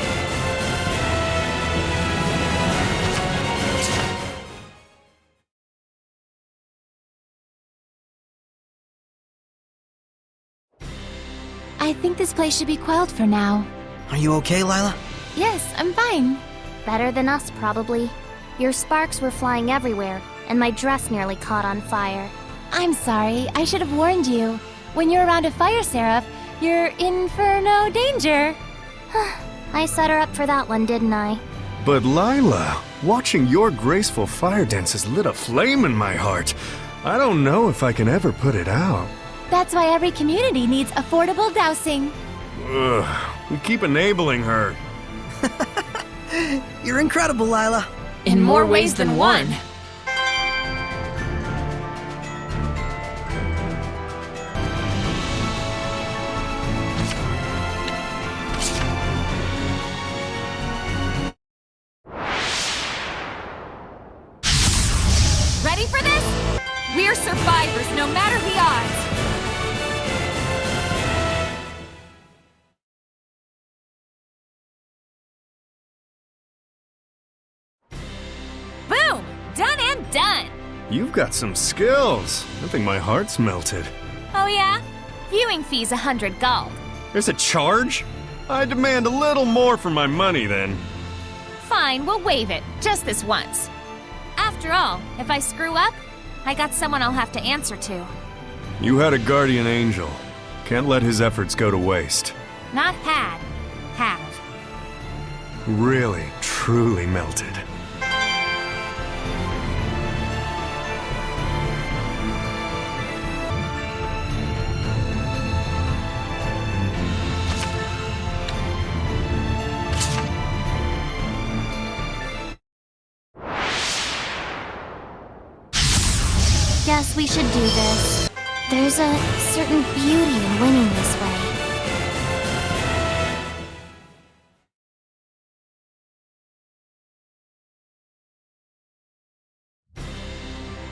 I think this place should be quelled for now. Are you okay, Lila? Yes, I'm fine. Better than us, probably. Your sparks were flying everywhere, and my dress nearly caught on fire. I'm sorry, I should have warned you. When you're around a fire seraph, you're in for no danger. I set her up for that one, didn't I? But Lila, watching your graceful fire dances lit a flame in my heart. I don't know if I can ever put it out. That's why every community needs affordable dousing. Ugh, we keep enabling her. You're incredible, Lila. In more ways than one. Ready for this? We're survivors, no matter the odds. Boom! Done and done! You've got some skills. I think my heart's melted. Oh yeah? Viewing fee's 100 gold. There's a charge? I demand a little more for my money, then. Fine, we'll waive it, just this once. After all, if I screw up, I got someone I'll have to answer to. You had a guardian angel. Can't let his efforts go to waste. Not had. Have. Really, truly melted. Guess we should do this. There's a certain beauty in winning this way.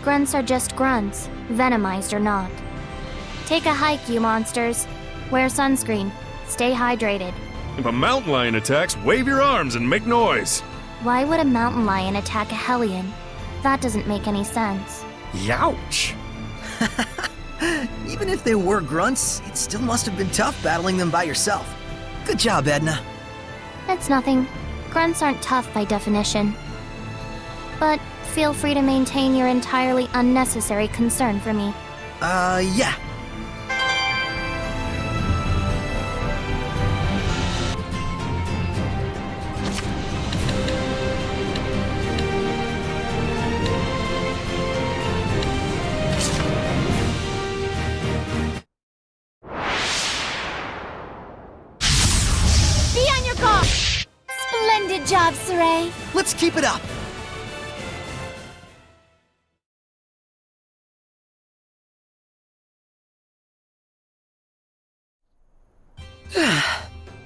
Grunts are just grunts, venomized or not. Take a hike, you monsters. Wear sunscreen. Stay hydrated. If a mountain lion attacks, wave your arms and make noise. Why would a mountain lion attack a Hellion? That doesn't make any sense. Youch! Even if they were grunts, it still must have been tough battling them by yourself. Good job, Edna. It's nothing. Grunts aren't tough by definition. But feel free to maintain your entirely unnecessary concern for me. Yeah. Splendid job, Saray. Let's keep it up.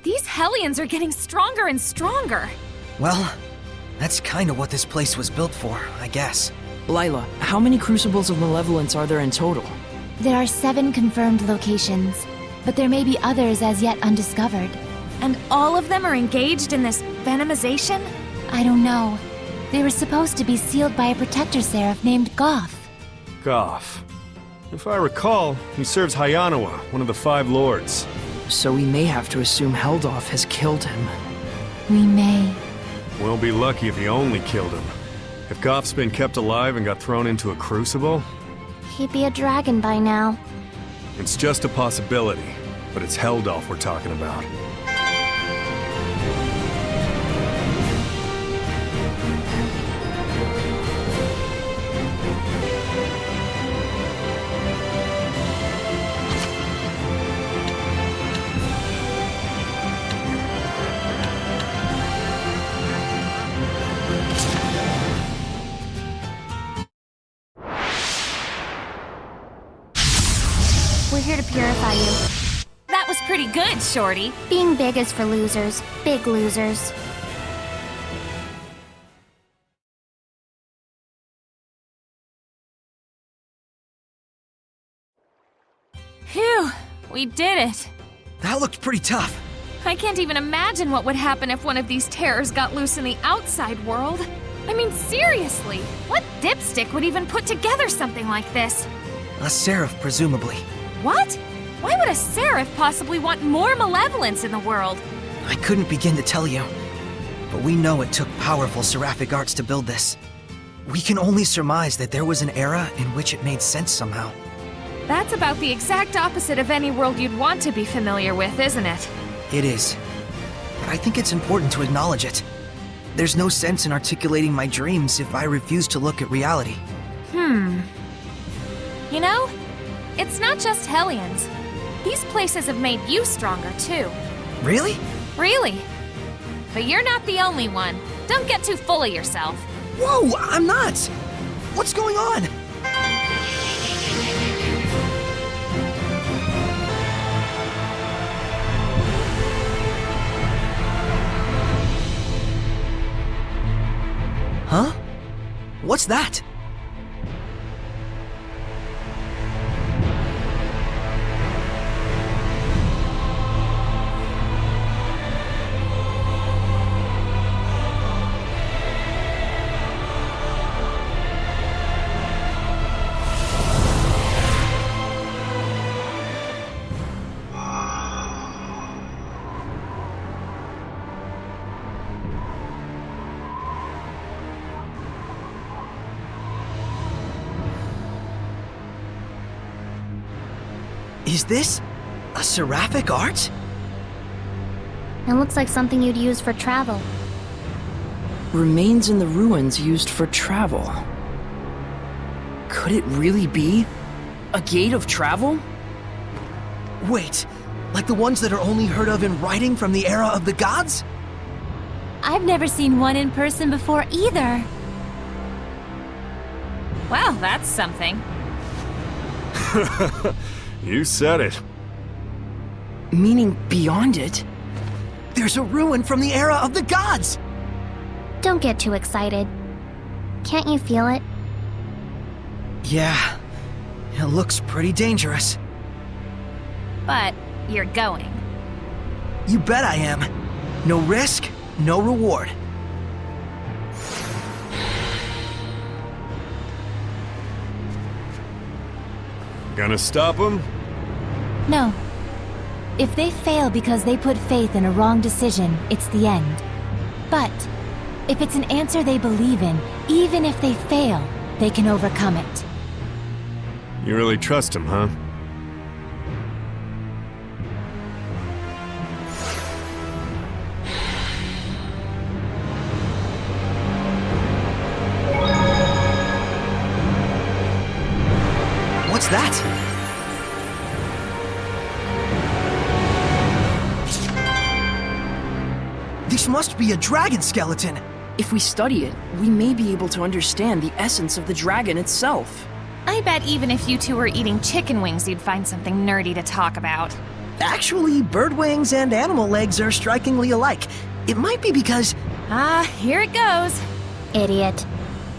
These Hellions are getting stronger and stronger. Well, that's kind of what this place was built for, I guess. Lila, how many crucibles of malevolence are there in total? There are 7 confirmed locations, but there may be others as yet undiscovered. And all of them are engaged in this venomization? I don't know. They were supposed to be sealed by a protector seraph named Goth. Goth. If I recall, he serves Hayanawa, one of the 5 lords. So we may have to assume Heldoff has killed him. We may. We'll be lucky if he only killed him. If Goth's been kept alive and got thrown into a crucible, he'd be a dragon by now. It's just a possibility, but it's Heldolf we're talking about. We're here to purify you. That was pretty good, Shorty. Being big is for losers. Big losers. Phew, we did it. That looked pretty tough. I can't even imagine what would happen if one of these terrors got loose in the outside world. I mean, seriously, what dipstick would even put together something like this? A seraph, presumably. What? Why would a seraph possibly want more malevolence in the world? I couldn't begin to tell you. But we know it took powerful seraphic arts to build this. We can only surmise that there was an era in which it made sense somehow. That's about the exact opposite of any world you'd want to be familiar with, isn't it? It is. But I think it's important to acknowledge it. There's no sense in articulating my dreams if I refuse to look at reality. You know, it's not just Hellions. These places have made you stronger, too. Really? Really. But you're not the only one. Don't get too full of yourself. Whoa, I'm not! What's going on? Huh? What's that? Is this a seraphic art? It looks like something you'd use for travel. Remains in the ruins used for travel. Could it really be a gate of travel? Wait, like the ones that are only heard of in writing from the era of the gods? I've never seen one in person before either. Well, that's something. You said it. Meaning beyond it? There's a ruin from the era of the gods! Don't get too excited. Can't you feel it? Yeah, it looks pretty dangerous. But you're going. You bet I am. No risk, no reward. Gonna stop them? No. If they fail because they put faith in a wrong decision, it's the end. But if it's an answer they believe in, even if they fail, they can overcome it. You really trust him, huh? What's that? This must be a dragon skeleton! If we study it, we may be able to understand the essence of the dragon itself. I bet even if you two were eating chicken wings, you'd find something nerdy to talk about. Actually, bird wings and animal legs are strikingly alike. It might be because... Here it goes. Idiot.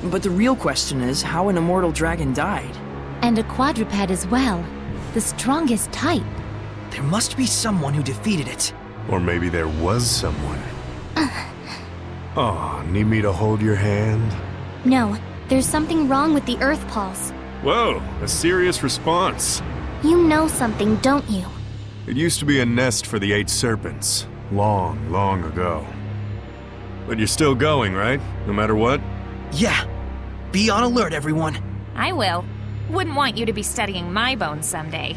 But the real question is how an immortal dragon died. And a quadruped as well. The strongest type. There must be someone who defeated it. Or maybe there was someone. Oh, need me to hold your hand? No, there's something wrong with the Earth Pulse. Whoa, a serious response. You know something, don't you? It used to be a nest for the 8 serpents. Long, long ago. But you're still going, right? No matter what? Yeah. Be on alert, everyone. I will. Wouldn't want you to be studying my bones someday.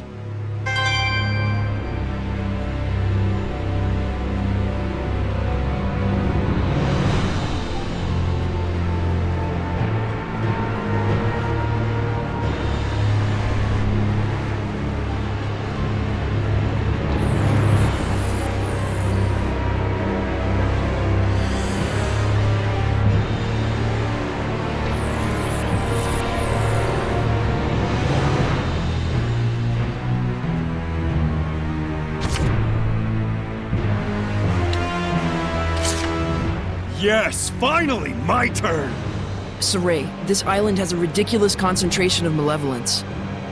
Yes, finally, my turn! Saray, this island has a ridiculous concentration of malevolence.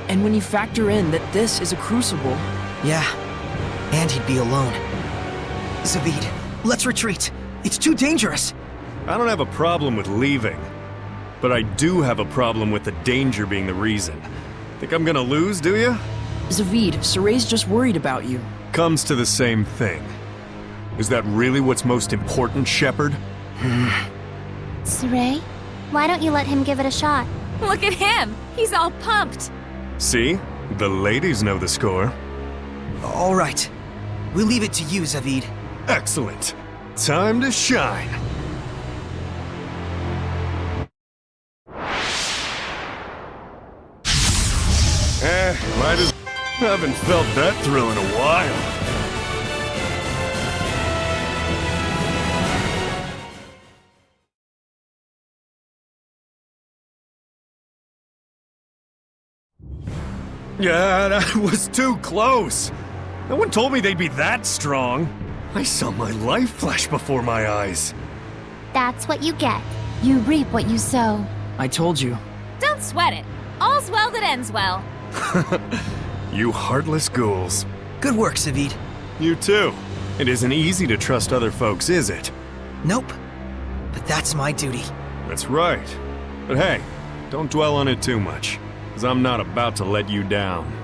And when you factor in that this is a crucible... Yeah, and he'd be alone. Zavid, let's retreat. It's too dangerous. I don't have a problem with leaving. But I do have a problem with the danger being the reason. Think I'm gonna lose, do you? Zavid, Saray's just worried about you. Comes to the same thing. Is that really what's most important, Shepard? Saray? Why don't you let him give it a shot? Look at him! He's all pumped! See? The ladies know the score. All right. We'll leave it to you, Zavid. Excellent. Time to shine. Might as... Haven't felt that thrill in a while. Yeah, that was too close. No one told me they'd be that strong. I saw my life flash before my eyes. That's what you get. You reap what you sow. I told you. Don't sweat it. All's well that ends well. You heartless ghouls. Good work, Zavid. You too. It isn't easy to trust other folks, is it? Nope. But that's my duty. That's right. But hey, don't dwell on it too much, because I'm not about to let you down.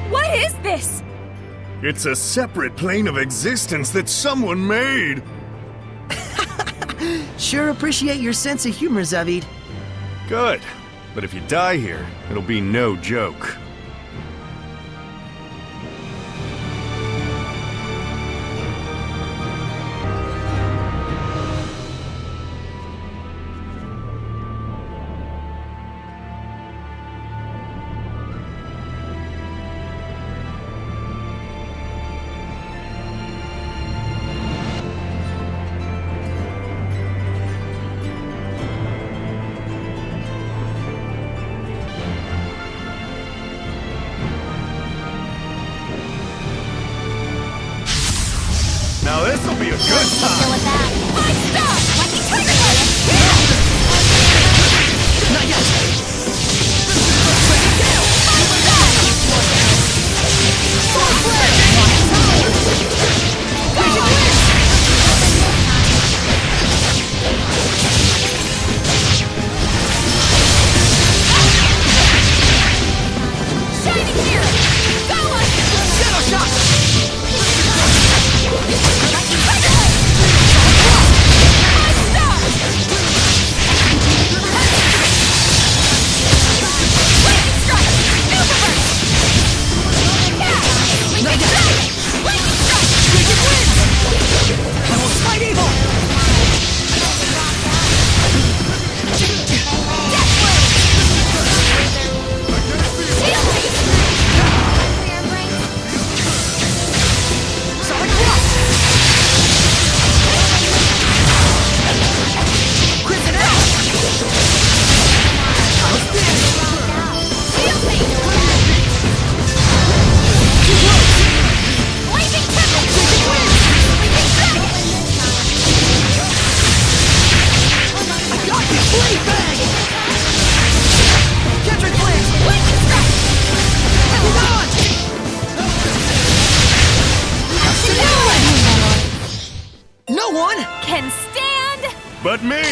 What is this? It's a separate plane of existence that someone made! Sure appreciate your sense of humor, Zavid. Good. But if you die here, it'll be no joke. Now this'll be a good time! Not yet! Can stand But me!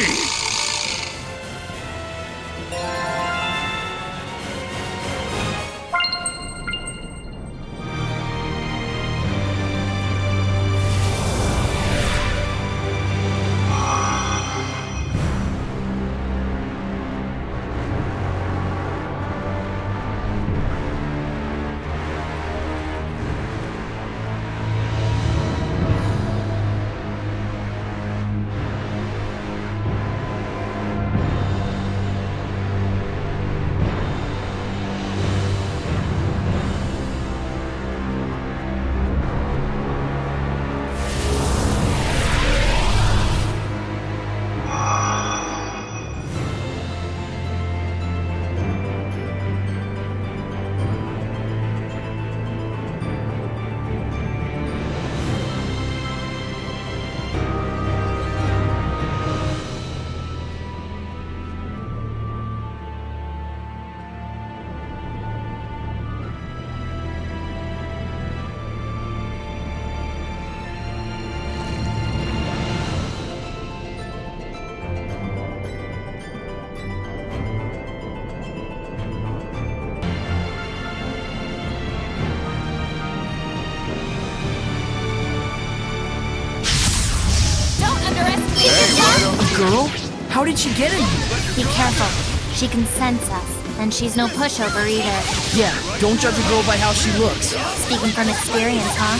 girl? How did she get in here? Be careful. She can sense us, and she's no pushover either. Yeah, don't judge a girl by how she looks. Speaking from experience, huh?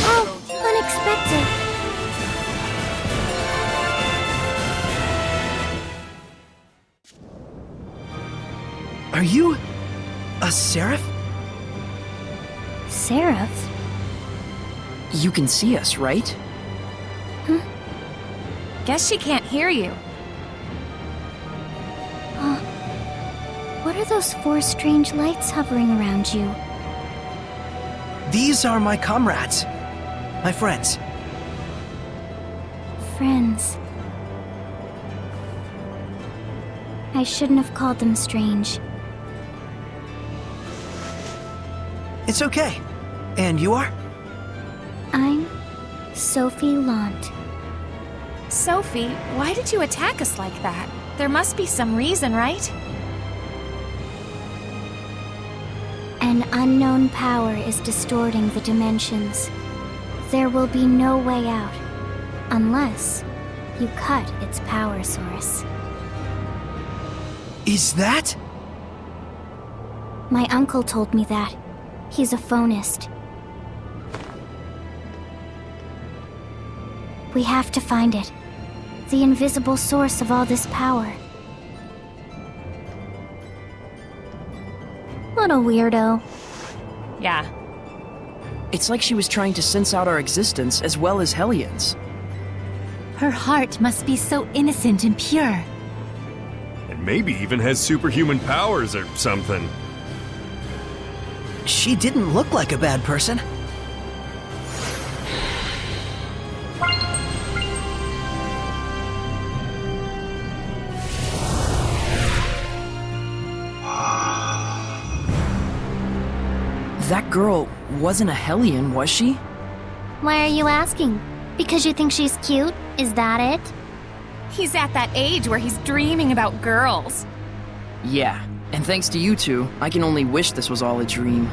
Oh, unexpected. Are you a seraph? Seraph? You can see us, right? Guess she can't hear you. What are those 4 strange lights hovering around you? These are my comrades. My friends. Friends. I shouldn't have called them strange. It's okay. And you are? I'm Sophie Lant. Sophie, why did you attack us like that? There must be some reason, right? An unknown power is distorting the dimensions. There will be no way out, unless you cut its power source. Is that? My uncle told me that. He's a phonist. We have to find it. The invisible source of all this power. What a weirdo. Yeah. It's like she was trying to sense out our existence as well as Hellions. Her heart must be so innocent and pure. And maybe even has superhuman powers or something. She didn't look like a bad person. That girl wasn't a Hellion, was she? Why are you asking? Because you think she's cute? Is that it? He's at that age where he's dreaming about girls. Yeah, and thanks to you two, I can only wish this was all a dream.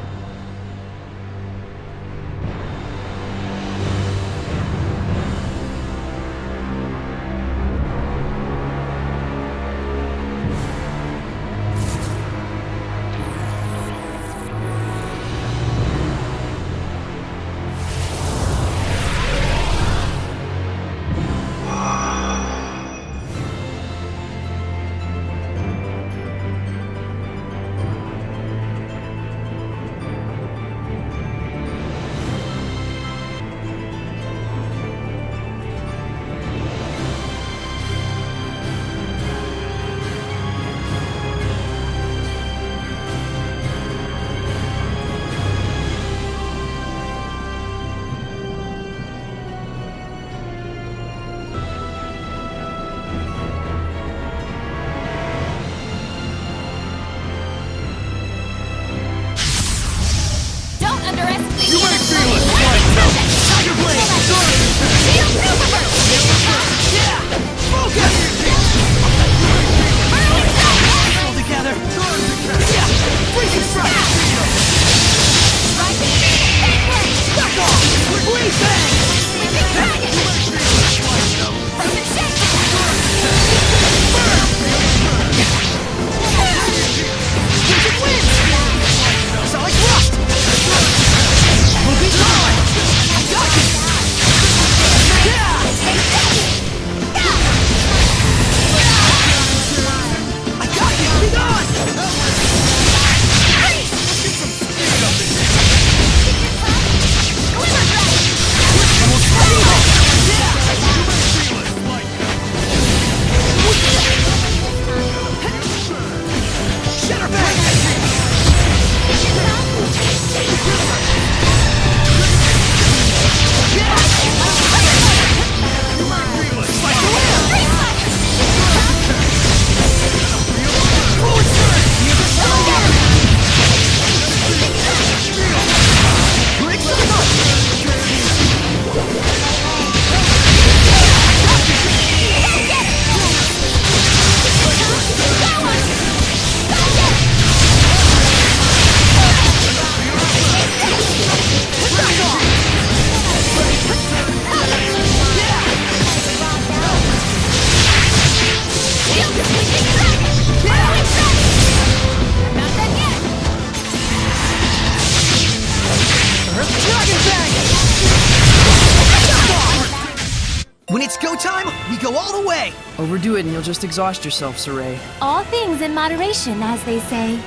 When it's go time, we go all the way! Overdo it and you'll just exhaust yourself, Saray. All things in moderation, as they say.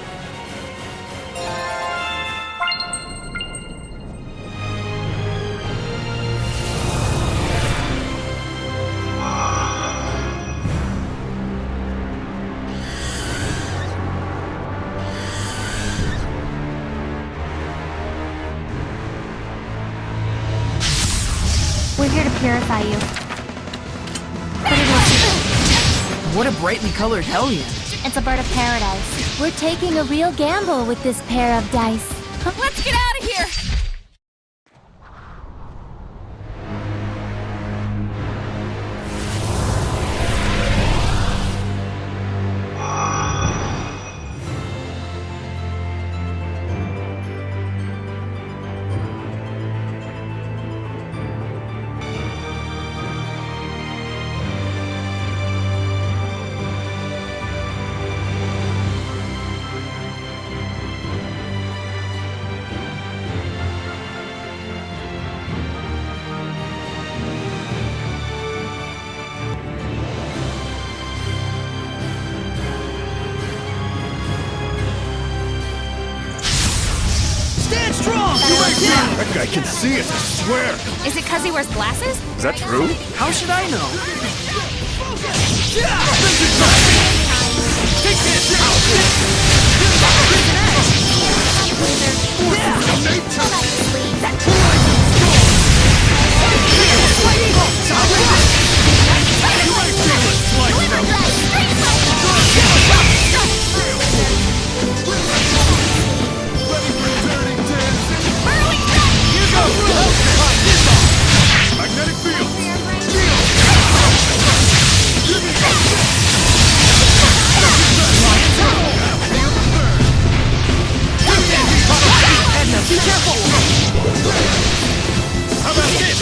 We're here to purify you. What a brightly colored hellion. It's a bird of paradise. We're taking a real gamble with this pair of dice. Let's get out of here! That guy can see us, I swear! Is it 'cause he wears glasses? Is that true? How should I know? Magnetic field! Edna, be careful! How about this?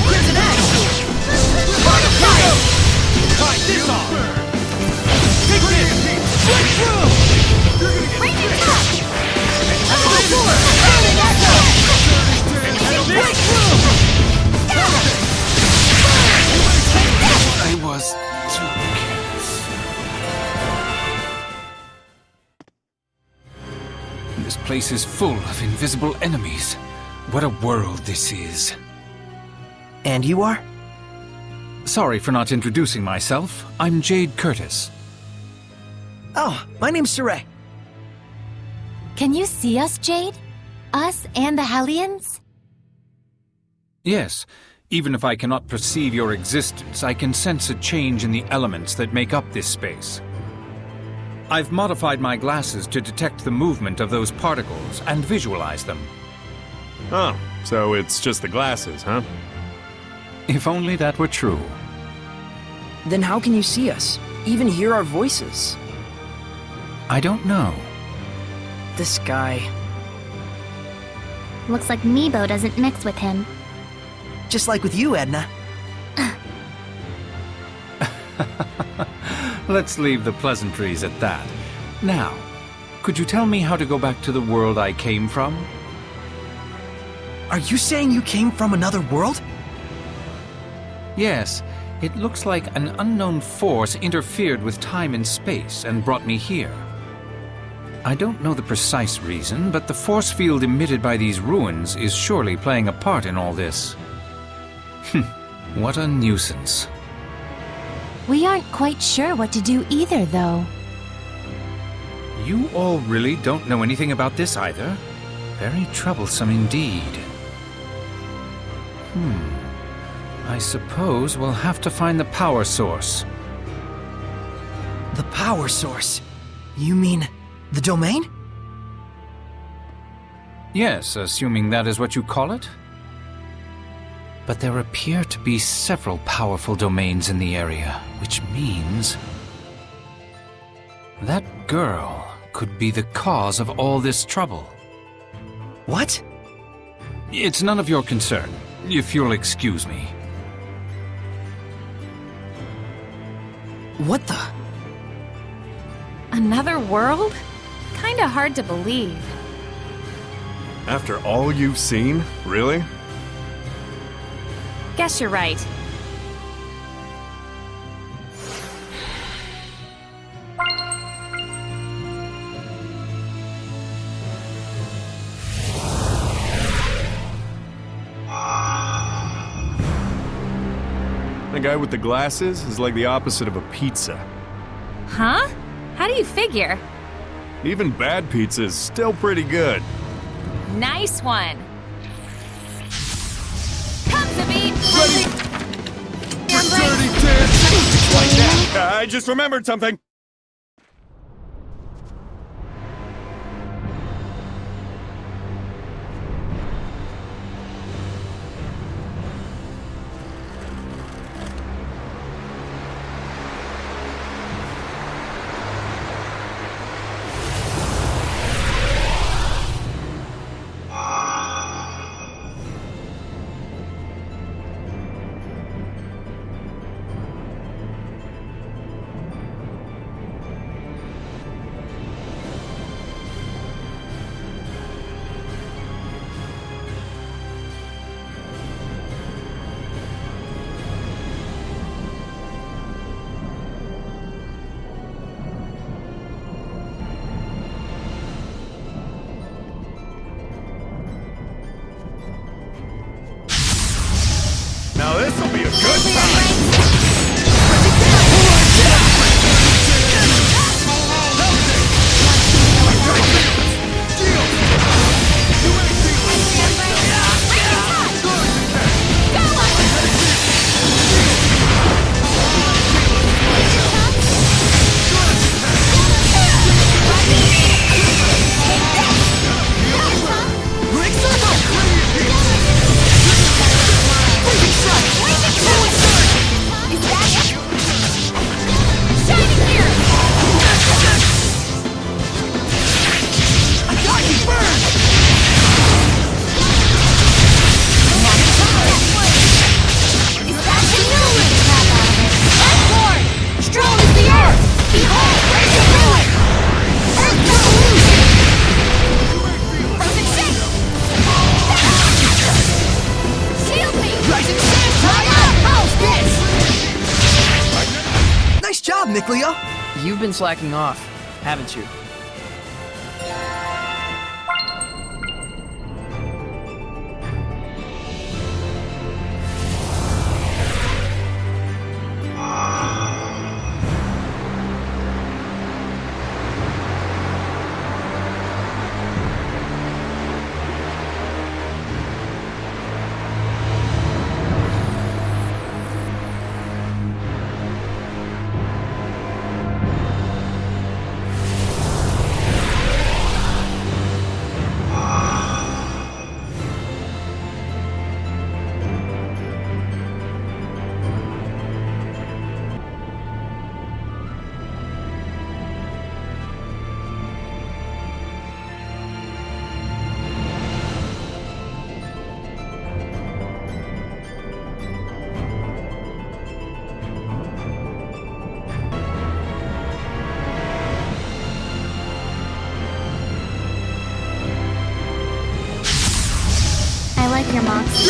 Crimson Edge! Tie this off! Take this! Breakthrough! Raging top! I was too careless. This place is full of invisible enemies. What a world this is. And you are? Sorry for not introducing myself. I'm Jade Curtis. Oh, my name's Saray. Can you see us, Jade? Us and the Hellions? Yes, even if I cannot perceive your existence, I can sense a change in the elements that make up this space. I've modified my glasses to detect the movement of those particles and visualize them. Oh, so it's just the glasses, huh? If only that were true. Then how can you see us? Even hear our voices? I don't know. This guy... Looks like Meebo doesn't mix with him. Just like with you, Edna. Let's leave the pleasantries at that. Now, could you tell me how to go back to the world I came from? Are you saying you came from another world? Yes, it looks like an unknown force interfered with time and space and brought me here. I don't know the precise reason, but the force field emitted by these ruins is surely playing a part in all this. What a nuisance. We aren't quite sure what to do either, though. You all really don't know anything about this either? Very troublesome indeed. I suppose we'll have to find the power source. The power source? You mean the domain? Yes, assuming that is what you call it. But there appear to be several powerful domains in the area, which means that girl could be the cause of all this trouble. What? It's none of your concern, if you'll excuse me. What the? Another world? Kinda hard to believe. After all you've seen? Really? Guess you're right. The guy with the glasses is like the opposite of a pizza. Huh? How do you figure? Even bad pizza is still pretty good. Nice one. Come to me. Dirty dance! Like that. I just remembered something. Now this'll be a good time! Nice job, Nickleo! You've been slacking off, haven't you? I like your moxie.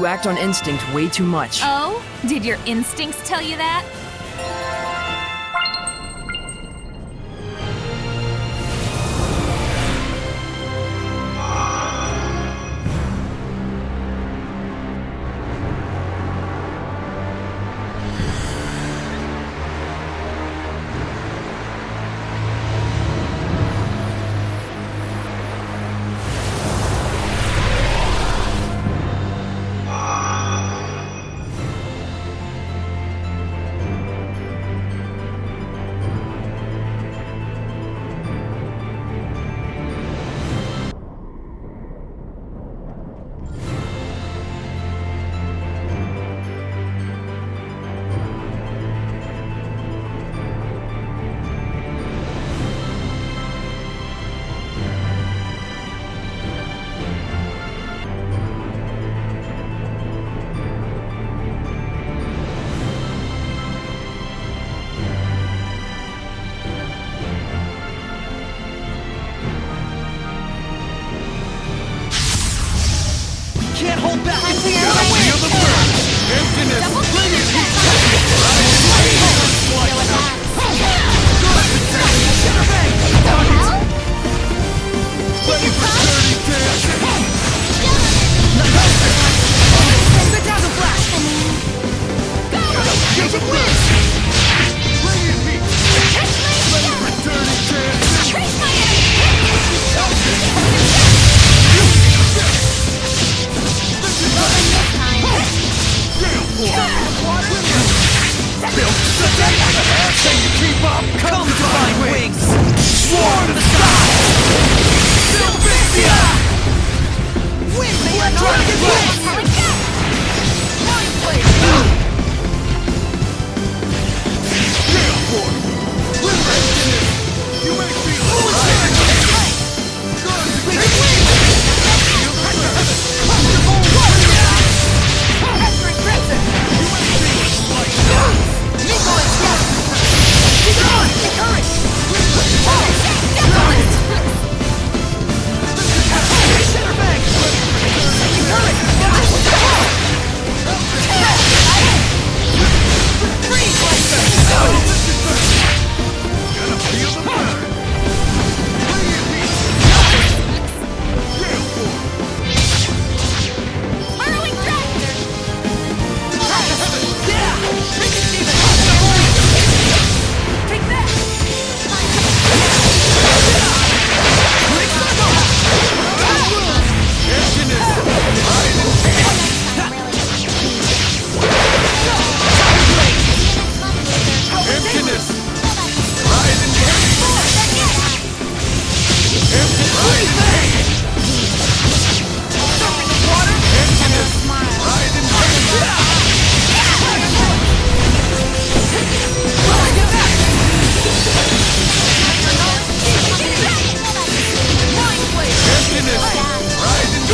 act on instinct way too much. Oh? Did your instincts tell you that? Can't hold back! Feel the burn! Emptiness! Bring it heat! Can you keep up? Come divine wings! Swarm the sky! Zestiria! Wind the dragon wings! Mind blade! Gale form! River! You may feel it! Good! Wings! Entering crimson! You may feel it! Nico and Steph! Keep going! Encourage! Center bank! Encourage! Freeze! Gonna feel the burn! Whirling tractor! Yeah! Take that! Emptiness! Rise and water! Emptiness! Rise and emptiness! Rise and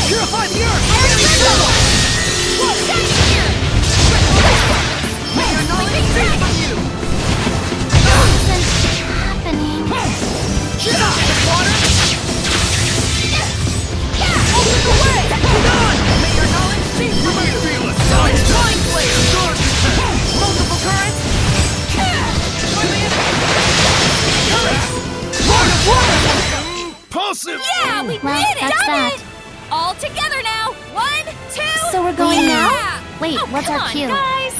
Purify the earth! May your knowledge be from you! What's happening? Water! Open the way! Done! May your knowledge be from you! Feel it! Mind blade! Multiple currents! Lord of water! Impulsive! Yeah, we Well, did it! that's Done that. it! All together now! 1, 2... So we're going yeah! now? Wait, oh, what's come our on, cue? guys!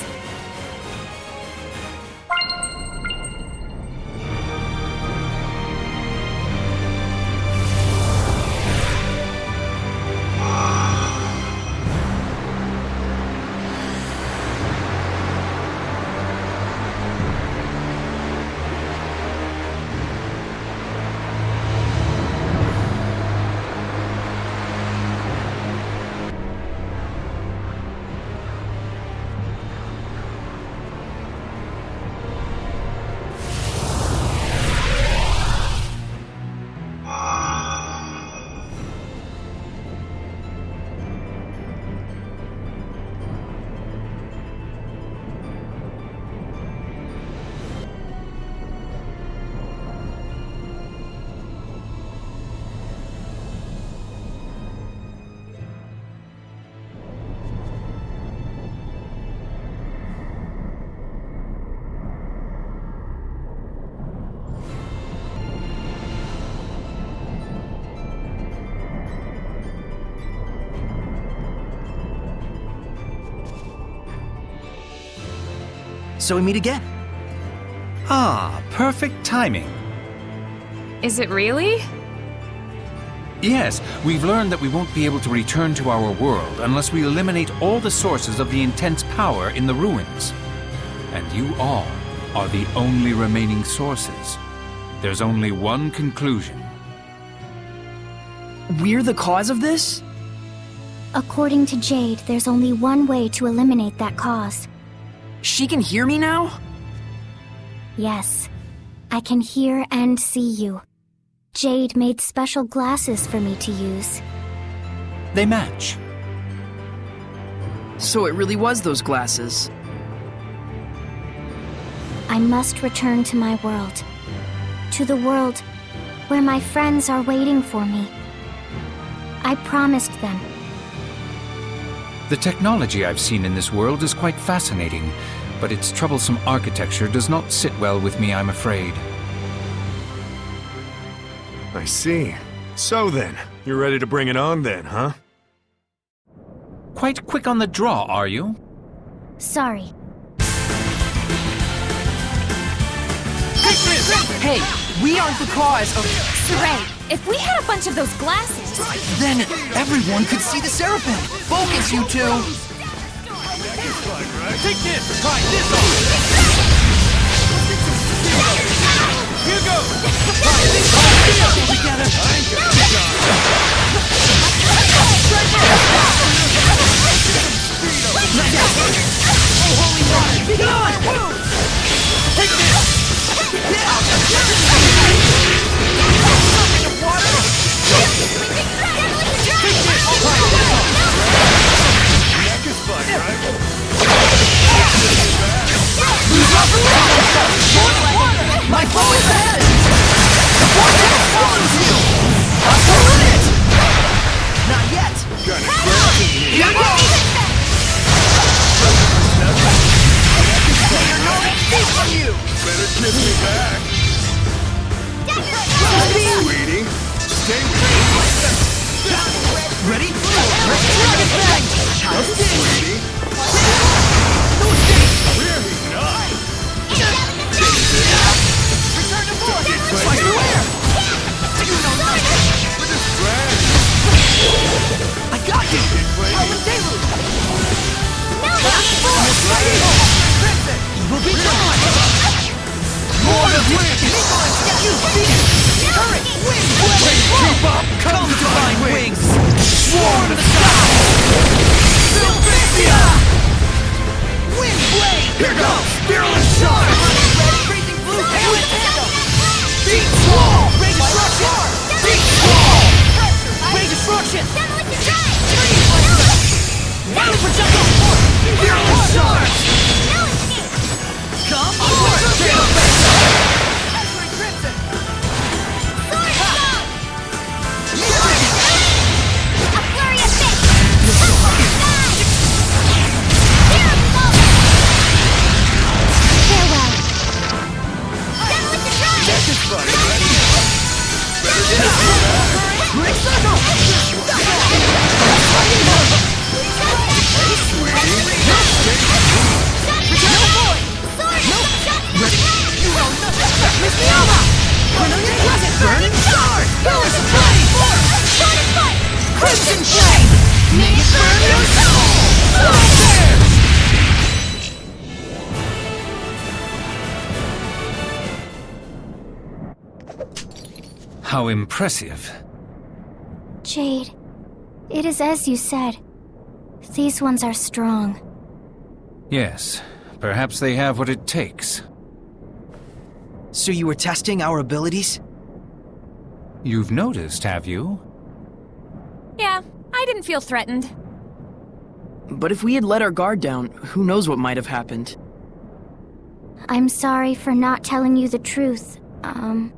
so we meet again. Ah, perfect timing. Is it really? Yes, we've learned that we won't be able to return to our world unless we eliminate all the sources of the intense power in the ruins. And you all are the only remaining sources. There's only one conclusion. We're the cause of this? According to Jade, there's only one way to eliminate that cause. She can hear me now? Yes, I can hear and see you. Jade made special glasses for me to use. They match. So it really was those glasses. I must return to my world. To the world where my friends are waiting for me. I promised them. The technology I've seen in this world is quite fascinating, but its troublesome architecture does not sit well with me, I'm afraid. I see. So then, you're ready to bring it on then, huh? Quite quick on the draw, are you? Sorry. Hey, we aren't the cause of... Saray, if we had a bunch of those glasses... Then everyone could see the seraphim. Focus, you two. Take this! Try this on! Here goes! Try this on! Together! I ain't gonna be Oh, holy water! Be gone! Take this! My foe is ahead! The vortex follows you! I'll pull it! Not yet! Here goes! May your knowledge speak for you! Better kiss me back. Sweetie, stay with me. Ready? Dragon bang! How's this? Sweetie. No escape! Really not. Return to force! Fight where? You know nothing! We're just friends. I got you! Power Deluge! Evil be gone! More of you! You beat it! Current! Wind! Keep up! Come, divine wings! Swarm to the sky! Zestiria! Wind blade! Here goes! Virulent charge! Freezing blue! Hail and tandem! Deep wall! Ray destruction! Deep wall! Ray destruction! Violent projectile force! Virulent charge! Come on! Answering crimson! Sword song! A flurry of fish! Farewell! Demolition drive! This is fun, right? Better kiss me back. Great circle! Burning star! Yours is burning force! Sword and fight! Crimson flame! May it burn your soul! How impressive. Jade, it is as you said. These ones are strong. Yes, perhaps they have what it takes. So you were testing our abilities? You've noticed, have you? Yeah, I didn't feel threatened. But if we had let our guard down, who knows what might have happened? I'm sorry for not telling you the truth. I'm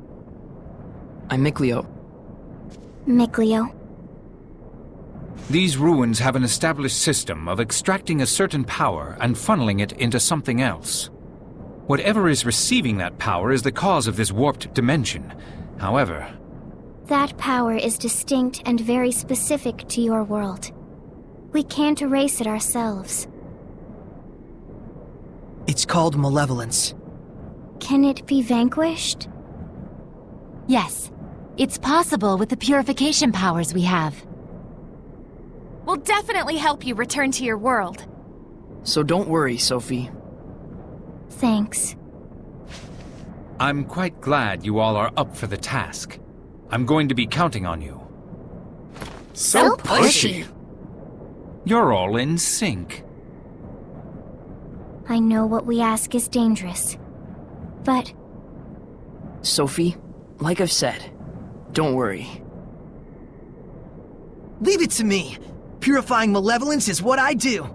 Mikleo. Mikleo. These ruins have an established system of extracting a certain power and funneling it into something else. Whatever is receiving that power is the cause of this warped dimension. However... That power is distinct and very specific to your world. We can't erase it ourselves. It's called malevolence. Can it be vanquished? Yes. It's possible with the purification powers we have. We'll definitely help you return to your world. So don't worry, Sophie. Thanks. I'm quite glad you all are up for the task. I'm going to be counting on you. So pushy. You're all in sync. I know what we ask is dangerous. But... Sophie, like I've said, don't worry. Leave it to me. Purifying malevolence is what I do.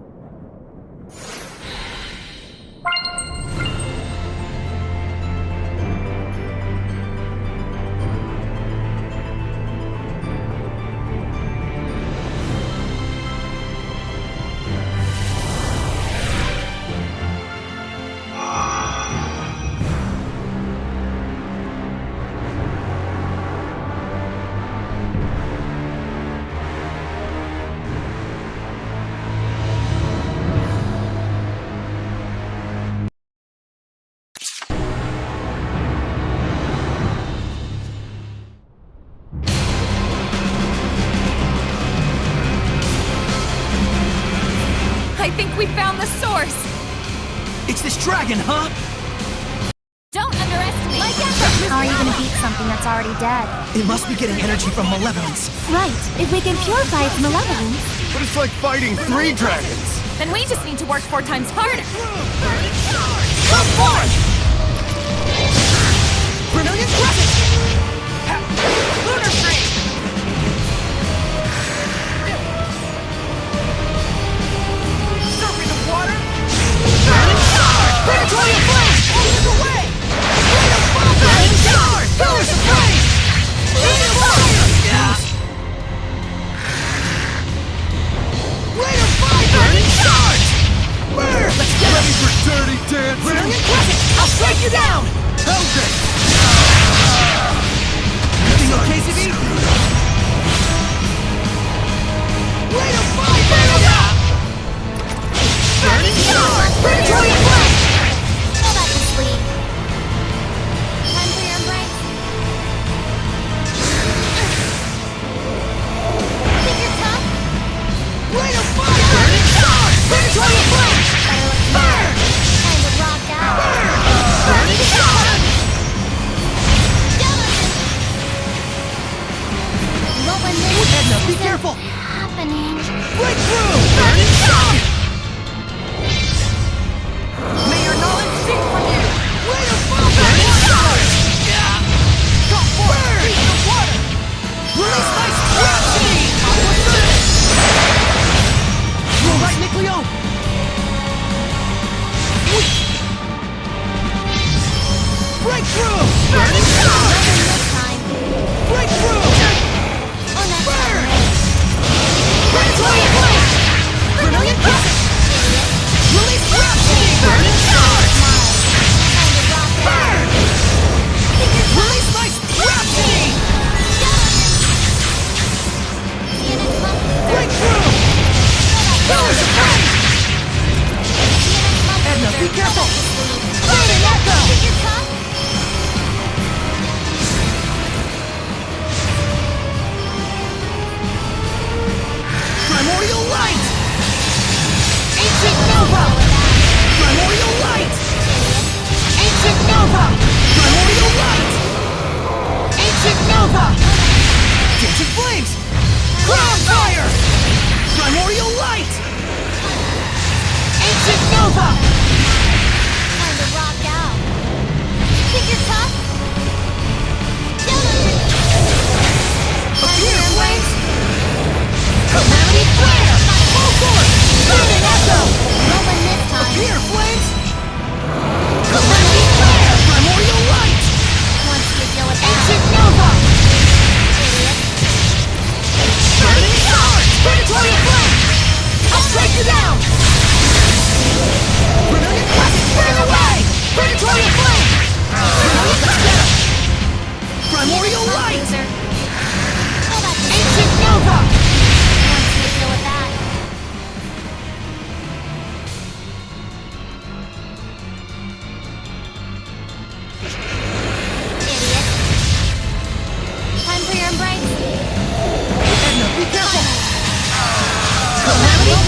I think we found the source! It's this dragon, huh? Don't underestimate How are you gonna beat something that's already dead? It must be getting energy from malevolence. Right. If we can purify its malevolence. But it's like fighting 3 dragons. Then we just need to work 4 times harder. Come forth! Brilliant Crescent! Lunar Stream! Surfing the water! Burning Stars! Predatory Flame! Lead the way! Burning Stars! Pillars of Flame! Lead the fire! Rate of Fire! Burning Stars! Burn! Let's get ready for dirty dancing! Brilliant Crescent! I'll strike you down! Okay! Everything okay, CB? Rate of Fire! Burning Stars! Predatory Flame! Go back to sleep. Time for your break. Think you're tough? Rate of Fire! Burning Stars! Predatory Flame! Burn! Time to rock out. Burning Stars! What when this Edna, be careful! happening? Breakthrough! Burning Stars! May your knowledge speak from you! Rate of Fire! Burning Stars! Come forth! Beat the water! Release my Splashing! You alright, Nickleo? Breakthrough! Burning Stars! Nothing this time. Breakthrough! Or next Burn! time. Predatory Flame!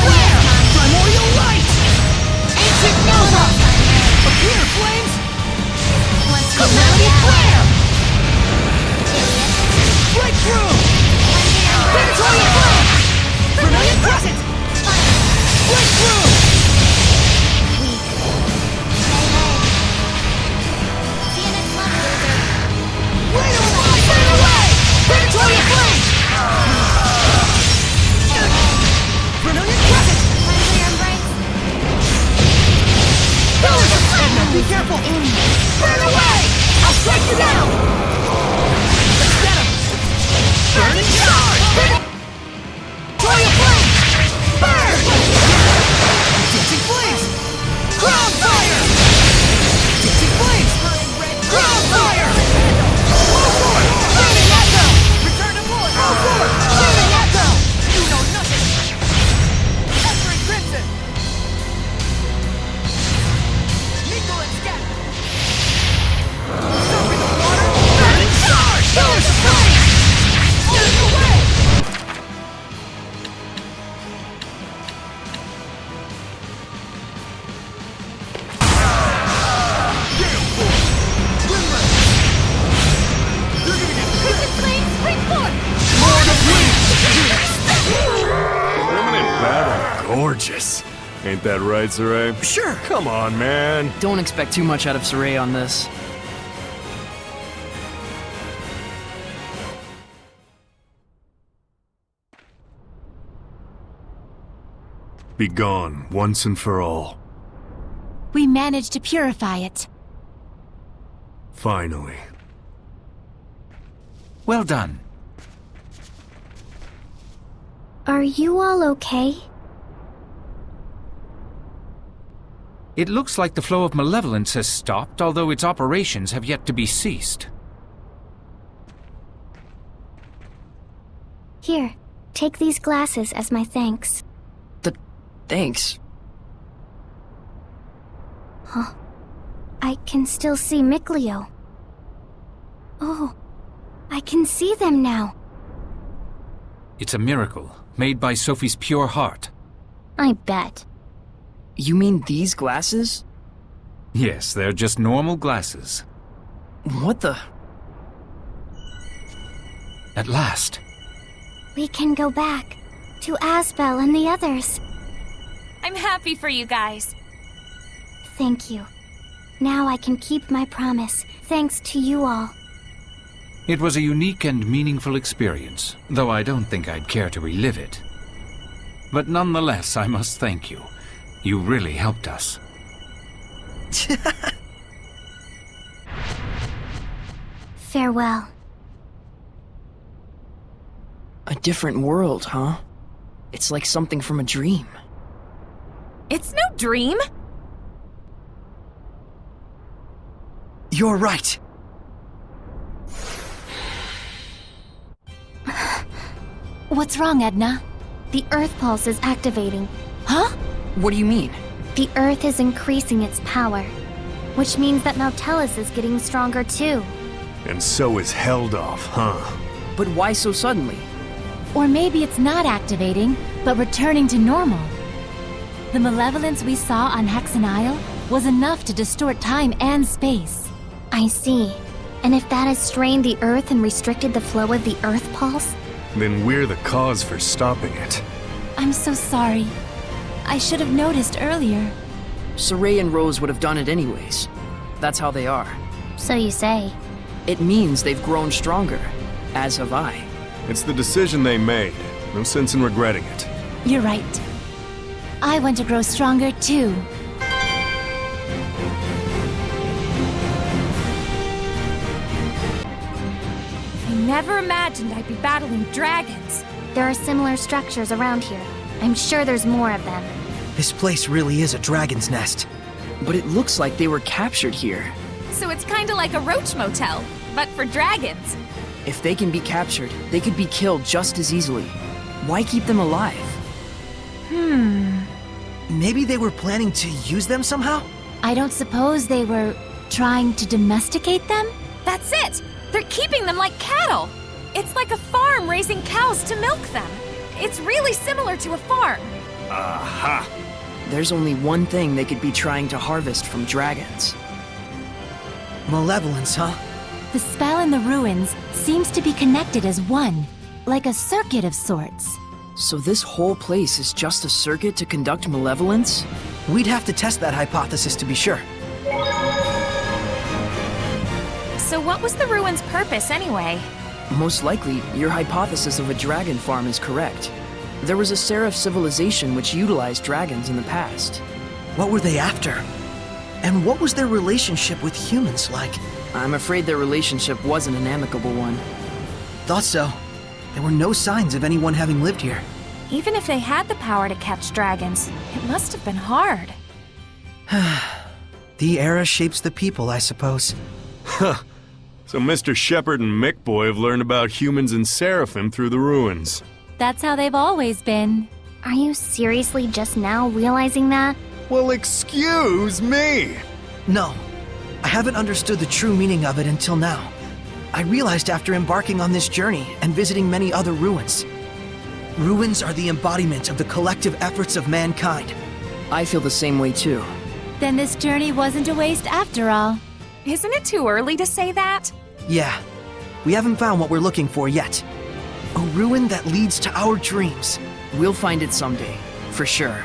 flare! Primordial light! Ancient nova! Appear, flames! Calamity flare! Breakthrough! Victoria flame! Vermilion crescent! Breakthrough! Fade away! Victoria flame! Vermilion crescent! Pillars of flame! Be careful! Burn away! I'll strike you down! Let's get him! Burning charge! Victoria flame! Burn! Dancing flames! Crown fire! Dancing flames! Crown fire! Flaming echo! Return to void! Flaming echo! You know nothing! Entering crimson! Mingle and scatter! Surfing the water! Burning charge! Pillars of flame! Out of the way! Gorgeous. Ain't that right, Saray? Sure. Come on, man. Don't expect too much out of Saray on this. Be gone, once and for all. We managed to purify it. Finally. Well done. Are you all okay? It looks like the flow of malevolence has stopped, although its operations have yet to be ceased. Here, take these glasses as my thanks. Thanks. Huh. I can still see Mikleo. Oh, I can see them now. It's a miracle, made by Sophie's pure heart. I bet. You mean these glasses? Yes, they're just normal glasses. What the? At last. We can go back to Asbel and the others. I'm happy for you guys. Thank you. Now I can keep my promise, thanks to you all. It was a unique and meaningful experience, though I don't think I'd care to relive it. But nonetheless, I must thank you. You really helped us. Farewell. A different world, huh? It's like something from a dream. It's no dream! You're right. What's wrong, Edna? The Earth Pulse is activating. Huh? What do you mean? The Earth is increasing its power, which means that Nautilus is getting stronger too. And so is Helldorf, huh? But why so suddenly? Or maybe it's not activating, but returning to normal. The malevolence we saw on Hexen Isle was enough to distort time and space. I see. And if that has strained the Earth and restricted the flow of the Earth Pulse? Then we're the cause for stopping it. I'm so sorry. I should have noticed earlier. Saray and Rose would have done it anyways. That's how they are. So you say. It means they've grown stronger, as have I. It's the decision they made. No sense in regretting it. You're right. I want to grow stronger too. I never imagined I'd be battling dragons. There are similar structures around here. I'm sure there's more of them. This place really is a dragon's nest. But it looks like they were captured here. So it's kinda like a roach motel, but for dragons. If they can be captured, they could be killed just as easily. Why keep them alive? Maybe they were planning to use them somehow? I don't suppose they were trying to domesticate them? That's it! They're keeping them like cattle! It's like a farm raising cows to milk them. It's really similar to a farm. Aha! There's only one thing they could be trying to harvest from dragons. Malevolence, huh? The spell in the ruins seems to be connected as one, like a circuit of sorts. So this whole place is just a circuit to conduct malevolence? We'd have to test that hypothesis to be sure. So what was the ruins' purpose anyway? Most likely, your hypothesis of a dragon farm is correct. There was a seraph civilization which utilized dragons in the past. What were they after? And what was their relationship with humans like? I'm afraid their relationship wasn't an amicable one. Thought so. There were no signs of anyone having lived here. Even if they had the power to catch dragons, it must have been hard. The era shapes the people, I suppose. Huh. So Mr. Shepard and Mick Boy have learned about humans and seraphim through the ruins. That's how they've always been. Are you seriously just now realizing that? Well, excuse me! No. I haven't understood the true meaning of it until now. I realized after embarking on this journey and visiting many other ruins. Ruins are the embodiment of the collective efforts of mankind. I feel the same way too. Then this journey wasn't a waste after all. Isn't it too early to say that? Yeah. We haven't found what we're looking for yet. A ruin that leads to our dreams. We'll find it someday, for sure.